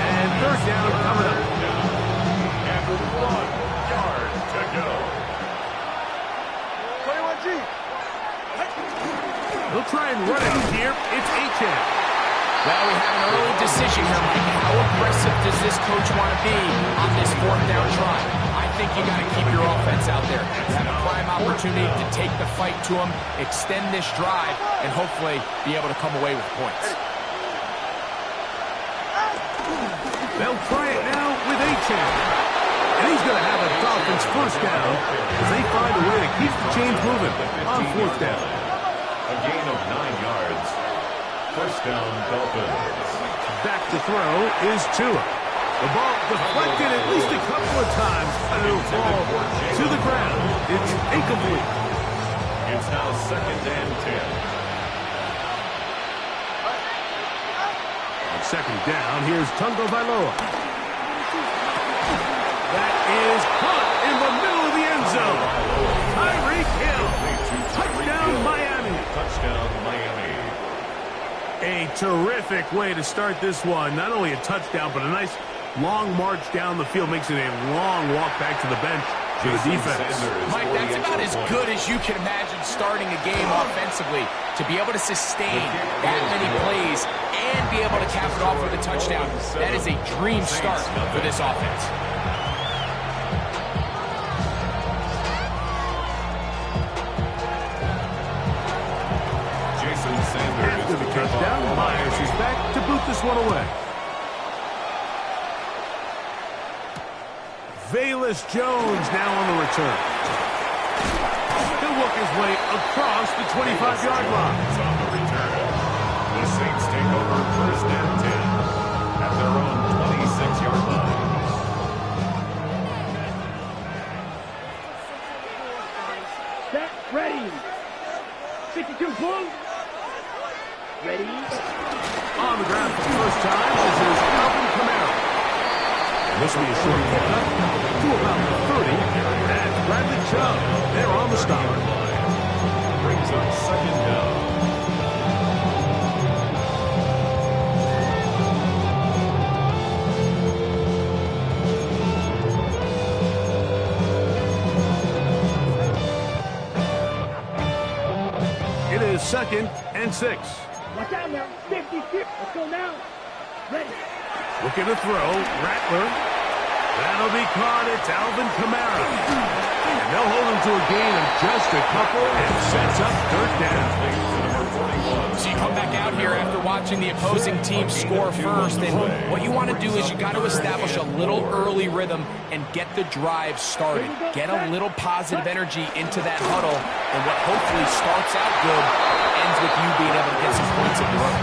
And third down coming up. And 1 yard to go. 21G. He'll try and run it here. It's Achane. Well, we have an early decision here, Mike. How aggressive does this coach want to be on this 4th down try? I think you got to keep your offense out there. You have a prime opportunity to take the fight to them, extend this drive, and hopefully be able to come away with points. They'll try it now with Achane. And he's going to have a Dolphins first down as they find a way to keep the chains moving on 4th down. A gain of 9 yards. First down, Dolphins. Back to throw is Tua. The ball deflected at least a couple of times, and it'll fall to the ground. It's incomplete. It's now 2nd and 10. On 2nd down, here's Tungo Vailoa. That is caught in the middle of the end zone. Tyreek Hill. Touchdown, Miami. Touchdown, Miami. A terrific way to start this one. Not only a touchdown, but a nice long march down the field. Makes it a long walk back to the bench for the defense. Mike, that's about as good as you can imagine starting a game offensively. To be able to sustain that many plays and be able to cap it off with a touchdown, that is a dream start for this offense. After the touchdown, Myers is back to boot this one away. Velus Jones now on the return. He'll work his way across the 25-yard line. On the return, the Saints take over 1st and 10 at their own 26-yard line. Set, ready. 62 full. Ready. On the ground for the first time, this is Alvin Kamara. This will be a short pickup to about the 30. And Bradley Chubb, they're on the stop. Brings up 2nd down. It is 2nd and 6. Watch out now. 50, 50. Let's go now. Ready. Looking to throw. Rattler. That'll be caught. It's Alvin Kamara. And they'll hold him to a gain of just a couple and sets up 3rd down. So you come back out here after watching the opposing team score first, and what you want to do is you got to establish a little early rhythm and get the drive started. Get a little positive energy into that huddle, and what hopefully starts out good ends with you being able to get some points in the road.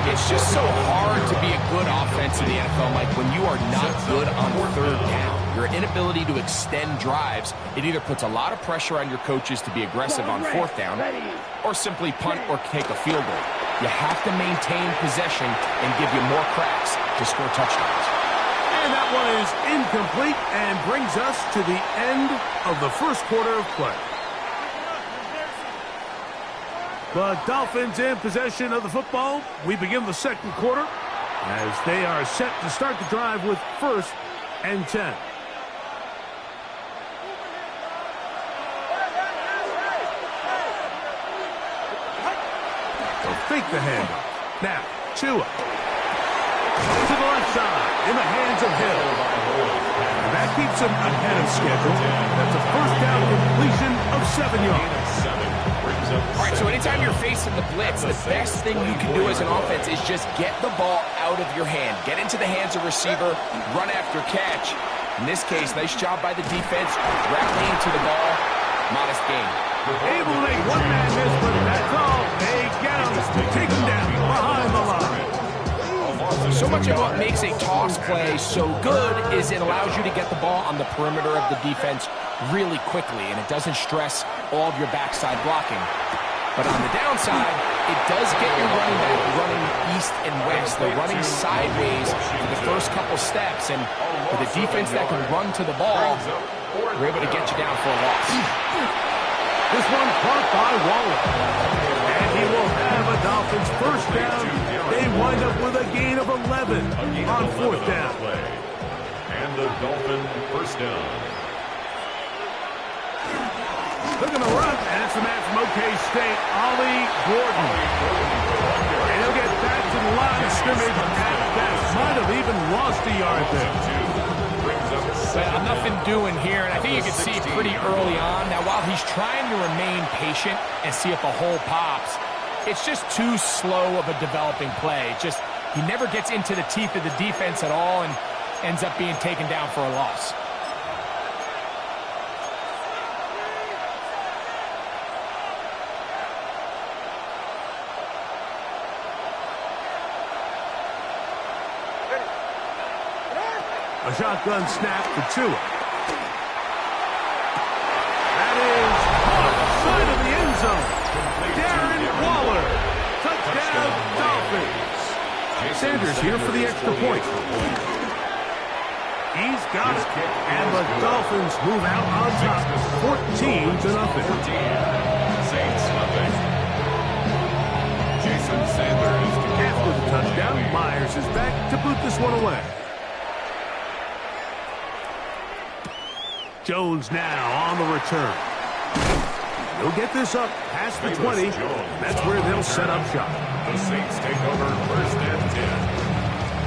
It's just so hard to be a good offense in the NFL, Mike, when you are not good on 3rd down. Your inability to extend drives, it either puts a lot of pressure on your coaches to be aggressive on 4th down or simply punt or take a field goal. You have to maintain possession and give you more cracks to score touchdowns. And that one is incomplete and brings us to the end of the first quarter of play. The Dolphins in possession of the football. We begin the 2nd quarter as they are set to start the drive with 1st and 10. They'll fake the handoff. Now, Tua. To the left side, in the hands of Hill. And that keeps him ahead of schedule. That's a 1st down completion of 7 yards. All right, so anytime you're facing the blitz, the best thing you can do as an offense is just get the ball out of your hand. Get into the hands of receiver, run after catch. In this case, nice job by the defense, rallying to the ball, modest gain. Able to make one man miss, but that's all. They get him to take him down behind the line. So much of what makes a toss play so good is it allows you to get the ball on the perimeter of the defense really quickly, and it doesn't stress all of your backside blocking. But on the downside, it does get your running back running east and west. They're running sideways for the first couple steps, and with a defense that can run to the ball, we're able to get you down for a loss. This one caught by Waller. And he will have a Dolphins first down. They wind up with a gain of 11 on fourth down. And the Dolphin first down. Looking to run, and it's the man from OK State, Ollie Gordon. And he'll get back to the line of scrimmage at best. Might have even lost a yard there. Well, nothing doing here, and I think you can see pretty early on. Now, while he's trying to remain patient and see if a hole pops, it's just too slow of a developing play. He never gets into the teeth of the defense at all and ends up being taken down for a loss. A shotgun snap for Tua. That is off the side of the end zone. Darren Waller. Touchdown, Dolphins. Sanders here for the extra point. He's got it. And the Dolphins move out on top. 14-0. Saints nothing. Jason Sanders. After the touchdown, Myers is back to boot this one away. Jones now on the return. He'll get this up past the 20. That's where they'll set up shop. The Saints take over first and 10.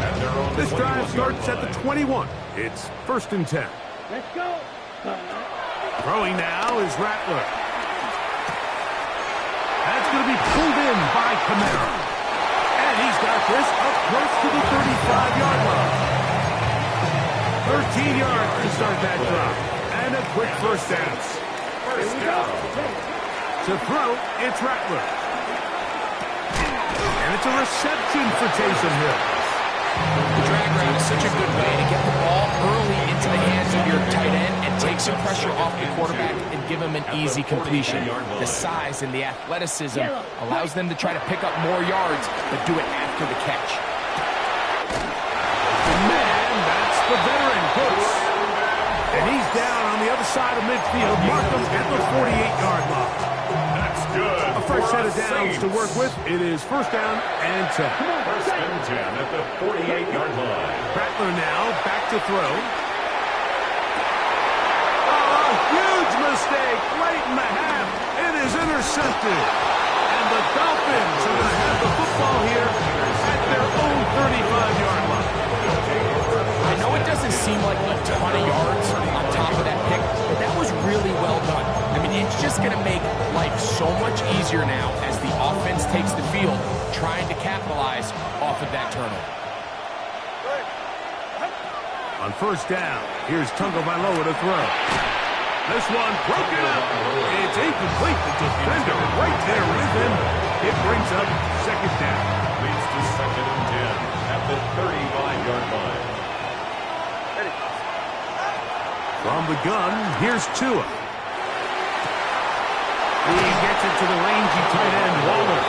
At their own this drive starts at the 21. It's first and 10. Let's go. Throwing now is Rattler. That's going to be pulled in by Kamara. And he's got this up close to the 35-yard line. 13 yards to start that drive. And a quick first down. First down. To throw, it's Rattler. And it's a reception for Taysom Hill. The drag route is such a good way to get the ball early into the hands of your tight end and take some pressure off the quarterback and give him an easy completion. The size and the athleticism allows them to try to pick up more yards, but do it after the catch. Man, that's the veteran, Cooks. And he's down on the other side of midfield. Markham at the 48-yard line. That's good. A fresh set of downs to work with. It is first down and 10. First and 10 at the 48-yard line. Rattler now back to throw. Oh, huge mistake late in the half. It is intercepted. And the Dolphins are going to have the football here at their own 35-yard line. I know it doesn't seem like a ton of yards on top of that pick, but that was really well done. I mean, it's just going to make life so much easier now as the offense takes the field, trying to capitalize off of that turnover. On first down, here's Tagovailoa to throw. This one broken up. It's incomplete. The defender right there with him. It brings up second down. Leads to second and 10 at the 35-yard line. From the gun, here's Tua. He gets it to the rangy tight end, Waller.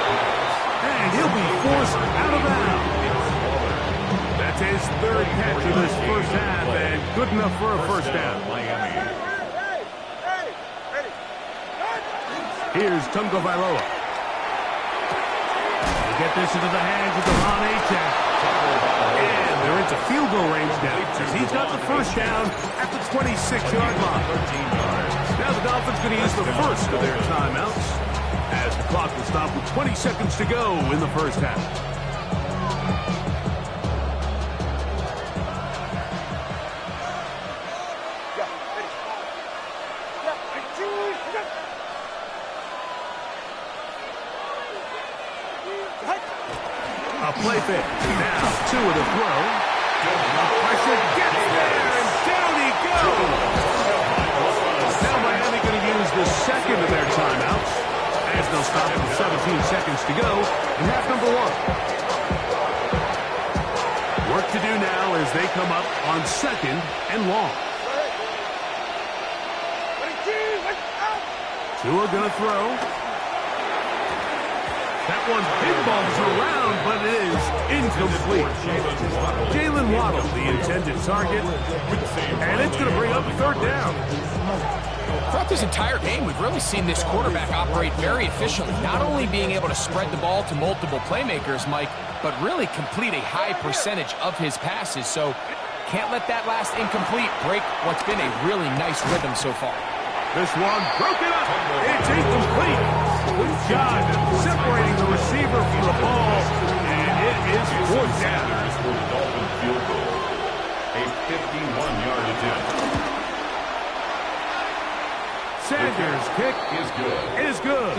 And he'll be forced out of bounds. That's his third catch of this first half, and good enough for a first down. Here's Tagovailoa. They get this into the hands of Devon Achane. And they're into field goal range now, as he's got the first down at the 26-yard line. Now the Dolphins going to use the first of their timeouts, as the clock will stop with 20 seconds to go in the first half. A play fake. Now Tua to throw. Pressure gets there, and down he goes. Now Miami going to use the second of their timeouts, as they'll stop with 17 seconds to go in half number one. Work to do now as they come up on second and long. Tua going to throw. That one pinballs around, but it is incomplete. Jalen Waddle, the intended target, and it's going to bring up third down. Throughout this entire game, we've really seen this quarterback operate very efficiently, not only being able to spread the ball to multiple playmakers, Mike, but really complete a high percentage of his passes. So can't let that last incomplete break what's been a really nice rhythm so far. This one broken up. It's incomplete. Good job separating the receiver from the ball, and it is fourth down. For the Dolphin field goal, a 51-yard attempt. Sanders' kick is good. Is good.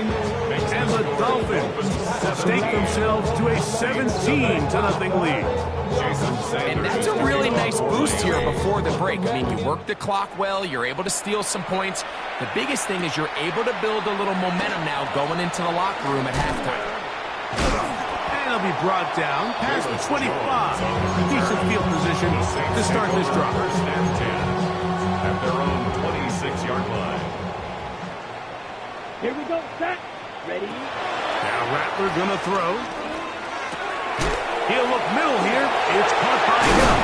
And the Dolphins stake themselves to a 17-0 lead. And that's a really nice boost here before the break. I mean, you work the clock well, you're able to steal some points. The biggest thing is you're able to build a little momentum now going into the locker room at halftime. And he'll be brought down past the 25. Decent field position to start this drive. First and 10 at their own 26-yard line. Here we go, set, ready. Now Rattler gonna throw. He'll look middle here. It's caught by Hill.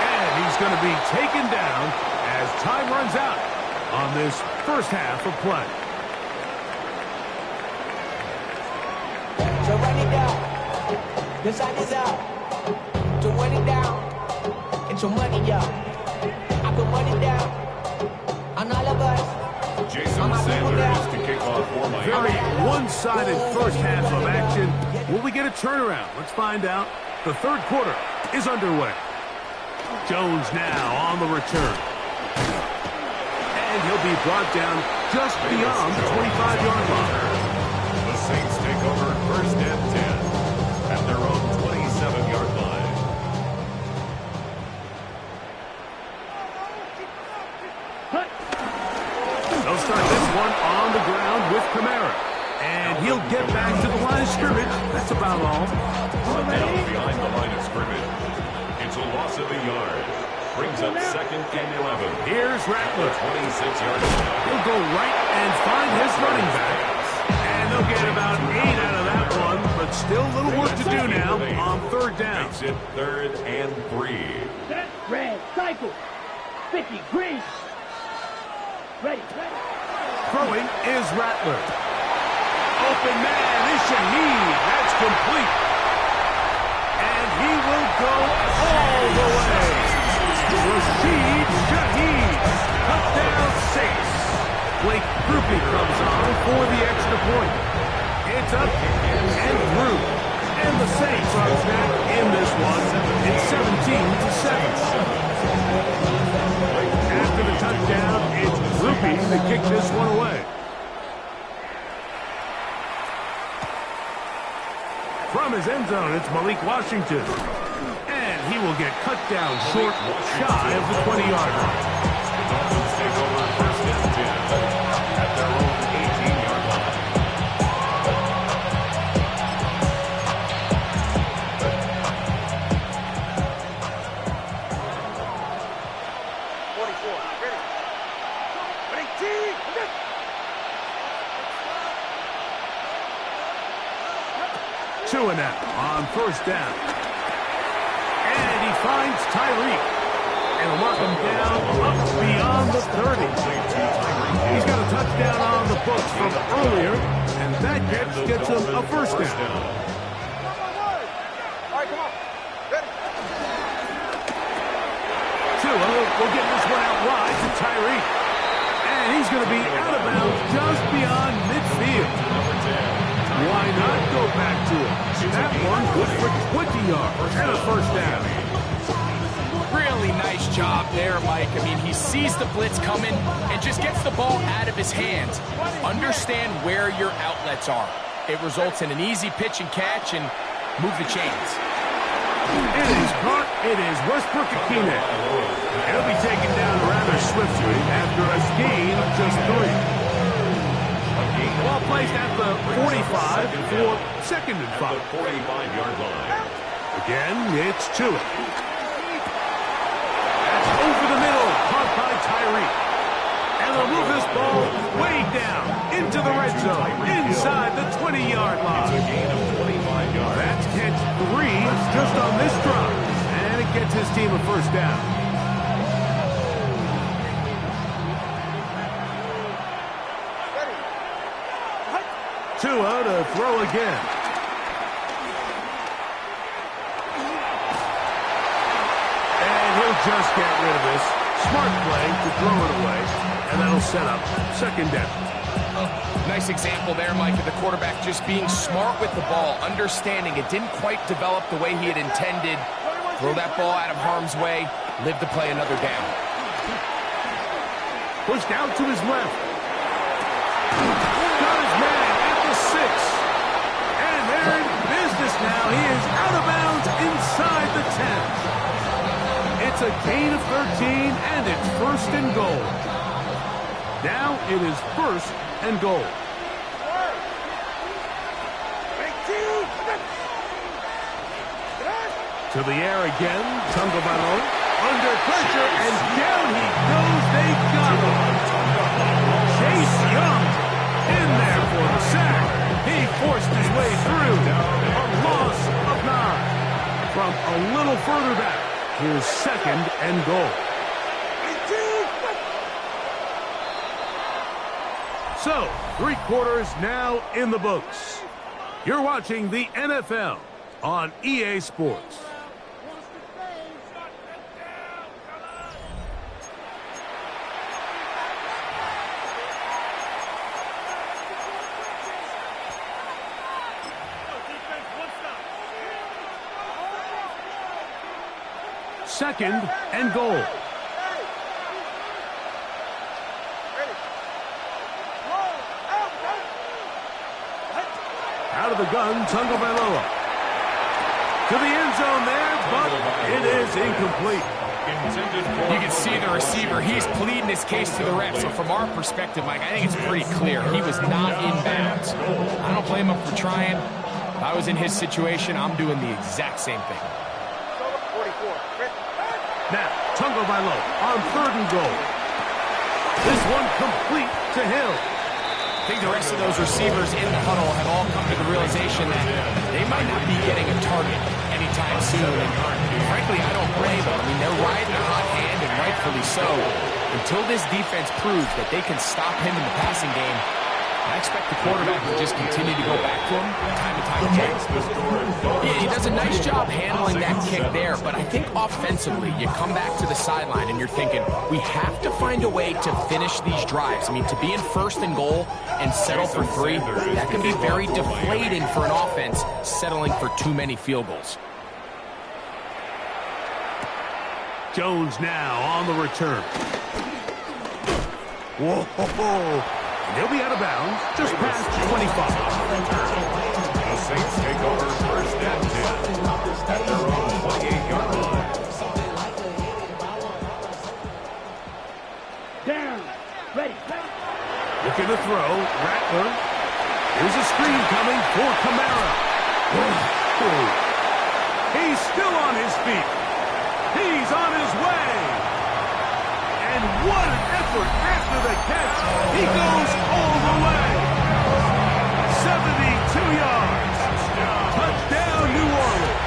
And he's gonna be taken down as time runs out on this first half of play. So run it down. The side is out. To run it down. Get your money up. I put money down on all of us. Jason Sanders to kick off for Miami. Very one-sided first half of action. Will we get a turnaround? Let's find out. The third quarter is underway. Jones now on the return. And he'll be brought down just beyond the 25-yard line. The Saints take over first and 10 at their own 27-yard line. They'll start this one on the ground with Kamara. And he'll get back to the line of scrimmage. That's about all. Now behind the line of scrimmage. It's a loss of a yard. Brings up second and 11. Here's Rattler. 26-yard line. He'll go right and find his running back. And they'll get about 8 out of that one. But still a little work to do now on third down. Makes it third and 3. Set, red, cycle. 50, green. Ready, ready. Throwing is Rattler. Open man is Shaheed. That's complete. And he will go all the way. Rashid Shaheed. Touchdown 6. Blake Grupe comes on for the extra point. It's up and through. And the Saints are back in this one. It's 17-7. After the touchdown, it's Grupe to kick this one away. From his end zone, it's Malik Washington. And he will get cut down short, shy of the 20-yard line. The Dolphins take over first and 10 at their own 18-yard line. Two and out on first down. And he finds Tyreek. And will mark him down up beyond the 30. He's got a touchdown on the books from earlier, and that gets him a first down. Tua will get this one out wide to Tyreek. And he's going to be out of bounds just beyond midfield. Why not go back to it? That one good for 20 yards and a first down. Really nice job there, Mike. I mean, he sees the blitz coming and just gets the ball out of his hands. Understand where your outlets are. It results in an easy pitch and catch and move the chains. It is caught. It is Westbrook Akine. He'll be taken down rather swiftly after a gain of just 3. Ball placed at the 45 for second and 5. 45-yard line. Again, it's Tua. That's over the middle, caught by Tyreek. And they'll move this ball way down into the red zone, inside the 20-yard line. It's a gain of 25 yards. That's catch 3 just on this drive. And it gets his team a first down. Tua to throw again. And he'll just get rid of this. Smart play to throw it away, and that'll set up second down. Nice example there, Mike, of the quarterback just being smart with the ball, understanding it didn't quite develop the way he had intended. Throw that ball out of harm's way, live to play another down. Pushed out to his left. Got his man at the 6. And they're in business now. He is out of bounds inside the 10. It's a gain of 13, and it's first and goal. Now it is first and goal. To the air again, Tagovailoa under pressure, and down he goes. They got him. Chase Young in there for the sack. He forced his way through. A loss of 9. From a little further back, here's second and goal. So, 3 quarters now in the books. You're watching the NFL on EA Sports. Second and goal. Out of the gun, Tagovailoa. To the end zone there, but it is incomplete. You can see the receiver. He's pleading his case to the ref. So from our perspective, Mike, I think it's pretty clear. He was not in bounds. I don't blame him for trying. If I was in his situation, I'm doing the exact same thing. Now, Tagovailoa on third and goal. This one complete to Hill. I think the rest of those receivers in the huddle have all come to the realization that they might not be getting a target anytime soon. And frankly, I don't blame them. I mean, they're riding a hot hand, and rightfully so. Until this defense proves that they can stop him in the passing game, I expect the quarterback to just continue to go back to him time and time again. Yeah, he does a nice job handling that kick there, but I think offensively, you come back to the sideline and you're thinking, we have to find a way to finish these drives. I mean, to be in first and goal and settle for 3, that can be very deflating for an offense settling for too many field goals. Jones now on the return. Whoa. And he'll be out of bounds just past 25. The Saints take over first and 10 at their own 28-yard line. Down. Ready. Looking to throw. Rattler. Here's a screen coming for Kamara. Whoa. He's still on his feet. He's on his way. And what an effort after the catch. He goes all the way. 72 yards. Touchdown, New Orleans.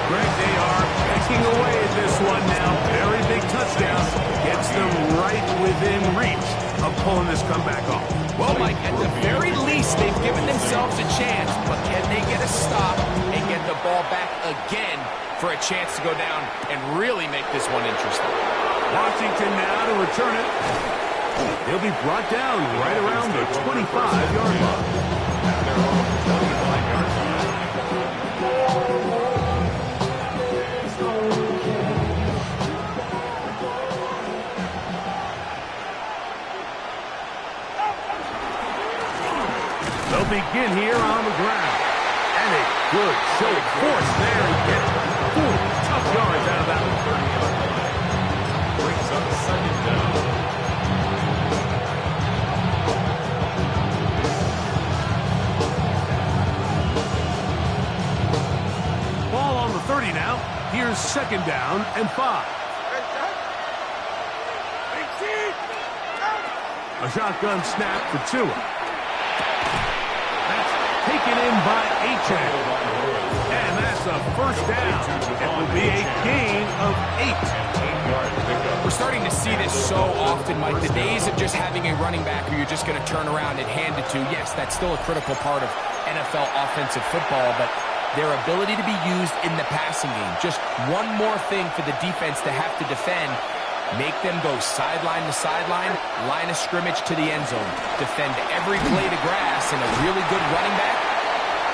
Greg, they are backing away at this one now. Very big touchdown. Gets them right within reach of pulling this comeback off. Well, Mike, at the very least, they've given themselves a chance, but can they get a stop and get the ball back again for a chance to go down and really make this one interesting? Washington now to return it. He'll be brought down right around the 25-yard line. They'll begin here on the ground. And a good show of force there. He gets 4 tough yards out of that one. Brings up second down. Ball on the 30 now. Here's second down and 5. A shotgun snap for Tua. That's taken in by Achane. And that's a first down. It will be a gain of 8. We're starting to see this so often, Mike. The days of just having a running back who you're just going to turn around and hand it to, yes, that's still a critical part of NFL offensive football, but their ability to be used in the passing game. Just one more thing for the defense to have to defend. Make them go sideline to sideline, line of scrimmage to the end zone. Defend every blade of grass, and a really good running back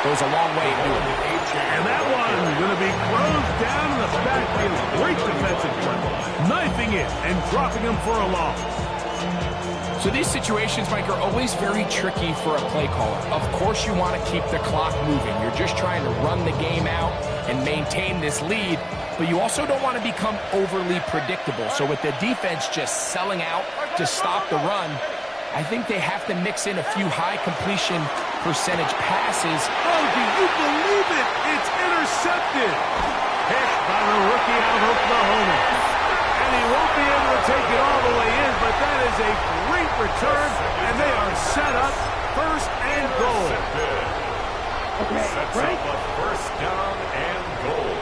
goes a long way in doing it. And that one going to be closed down in the backfield. Great defensive play. Knifing it and dropping him for a loss. So these situations, Mike, are always very tricky for a play caller. Of course you want to keep the clock moving. You're just trying to run the game out and maintain this lead, but you also don't want to become overly predictable. So with the defense just selling out to stop the run, I think they have to mix in a few high completion percentage passes. Oh, do you believe it? It's intercepted. Picked by the rookie out of Oklahoma. And he won't be able to take it all the way in, but that is a great return, and they are set up first and goal. Sets up a first down and goal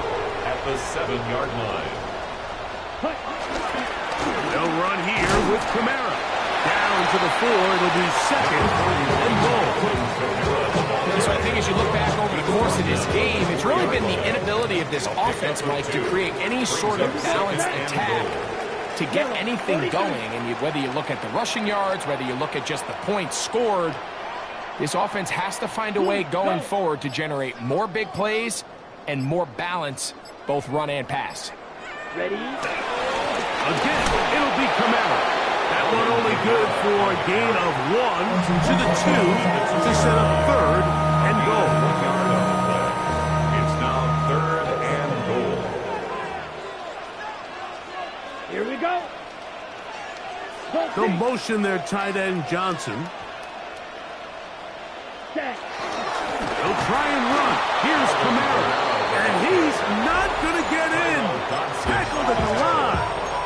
at the 7-yard line. They'll run here with Kamara. Down to the 4, it'll be second and goal. So I think as you look back over the course of this game, it's really been the inability of this offense, Mike, to create any sort of balanced attack to get anything going. And whether you look at the rushing yards, whether you look at just the points scored, this offense has to find a way going forward to generate more big plays and more balance, both run and pass. Ready? Again, it'll be Kamara. That one only good for a gain of 1 to the 2 to set up third and goal. It's now third and goal. Here we go. They'll motion their tight end Johnson. They'll try and run. Here's Kamara. And he's not going to get in. Tackled at the line.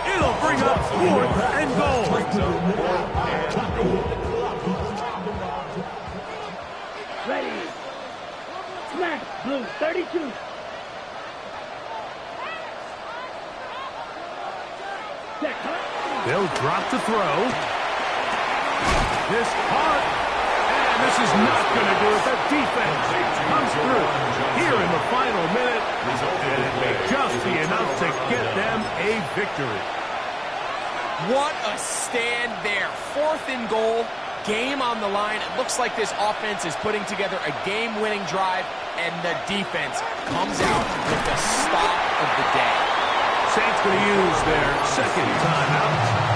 It'll bring up fourth and goal. Ready. Smash. Blue. 32. They'll drop to throw. This caught. And this is not going to do it. The defense comes through here in the final minute. And it may just be enough to get them a victory. What a stand there. Fourth and goal, game on the line. It looks like this offense is putting together a game-winning drive, and the defense comes out with the stop of the day. Saints going to use their second timeout.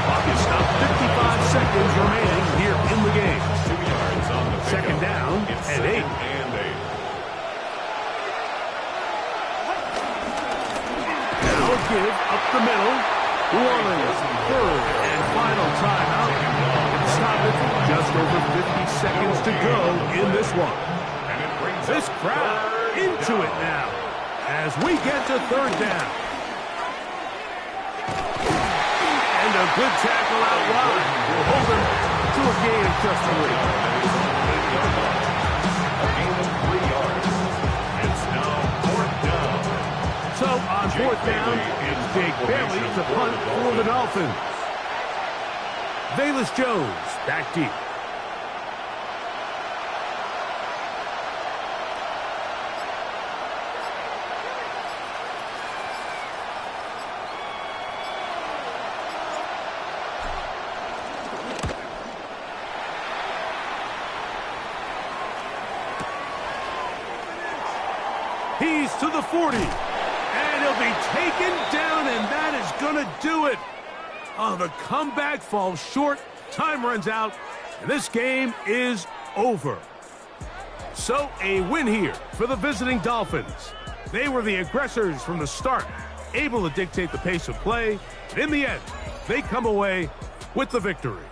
Clock is stopped. 55 seconds remaining here in the game. 2 yards on the second down and 8. Now a give up the middle. New Orleans, third and final timeout. Stop it. Just over 50 seconds to go in this one. This crowd into it now as we get to third down. And a good tackle out wide will hold him to a gain of just 3. A gain of 3 yards. It's now fourth down. So on fourth down, it's Jake Bailey to punt for the Dolphins. Velus Jones back deep. He's to the 40. And he'll be taken down, and that is going to do it. Oh, the comeback falls short. Time runs out, and this game is over. So a win here for the visiting Dolphins. They were the aggressors from the start, able to dictate the pace of play. And in the end, they come away with the victory.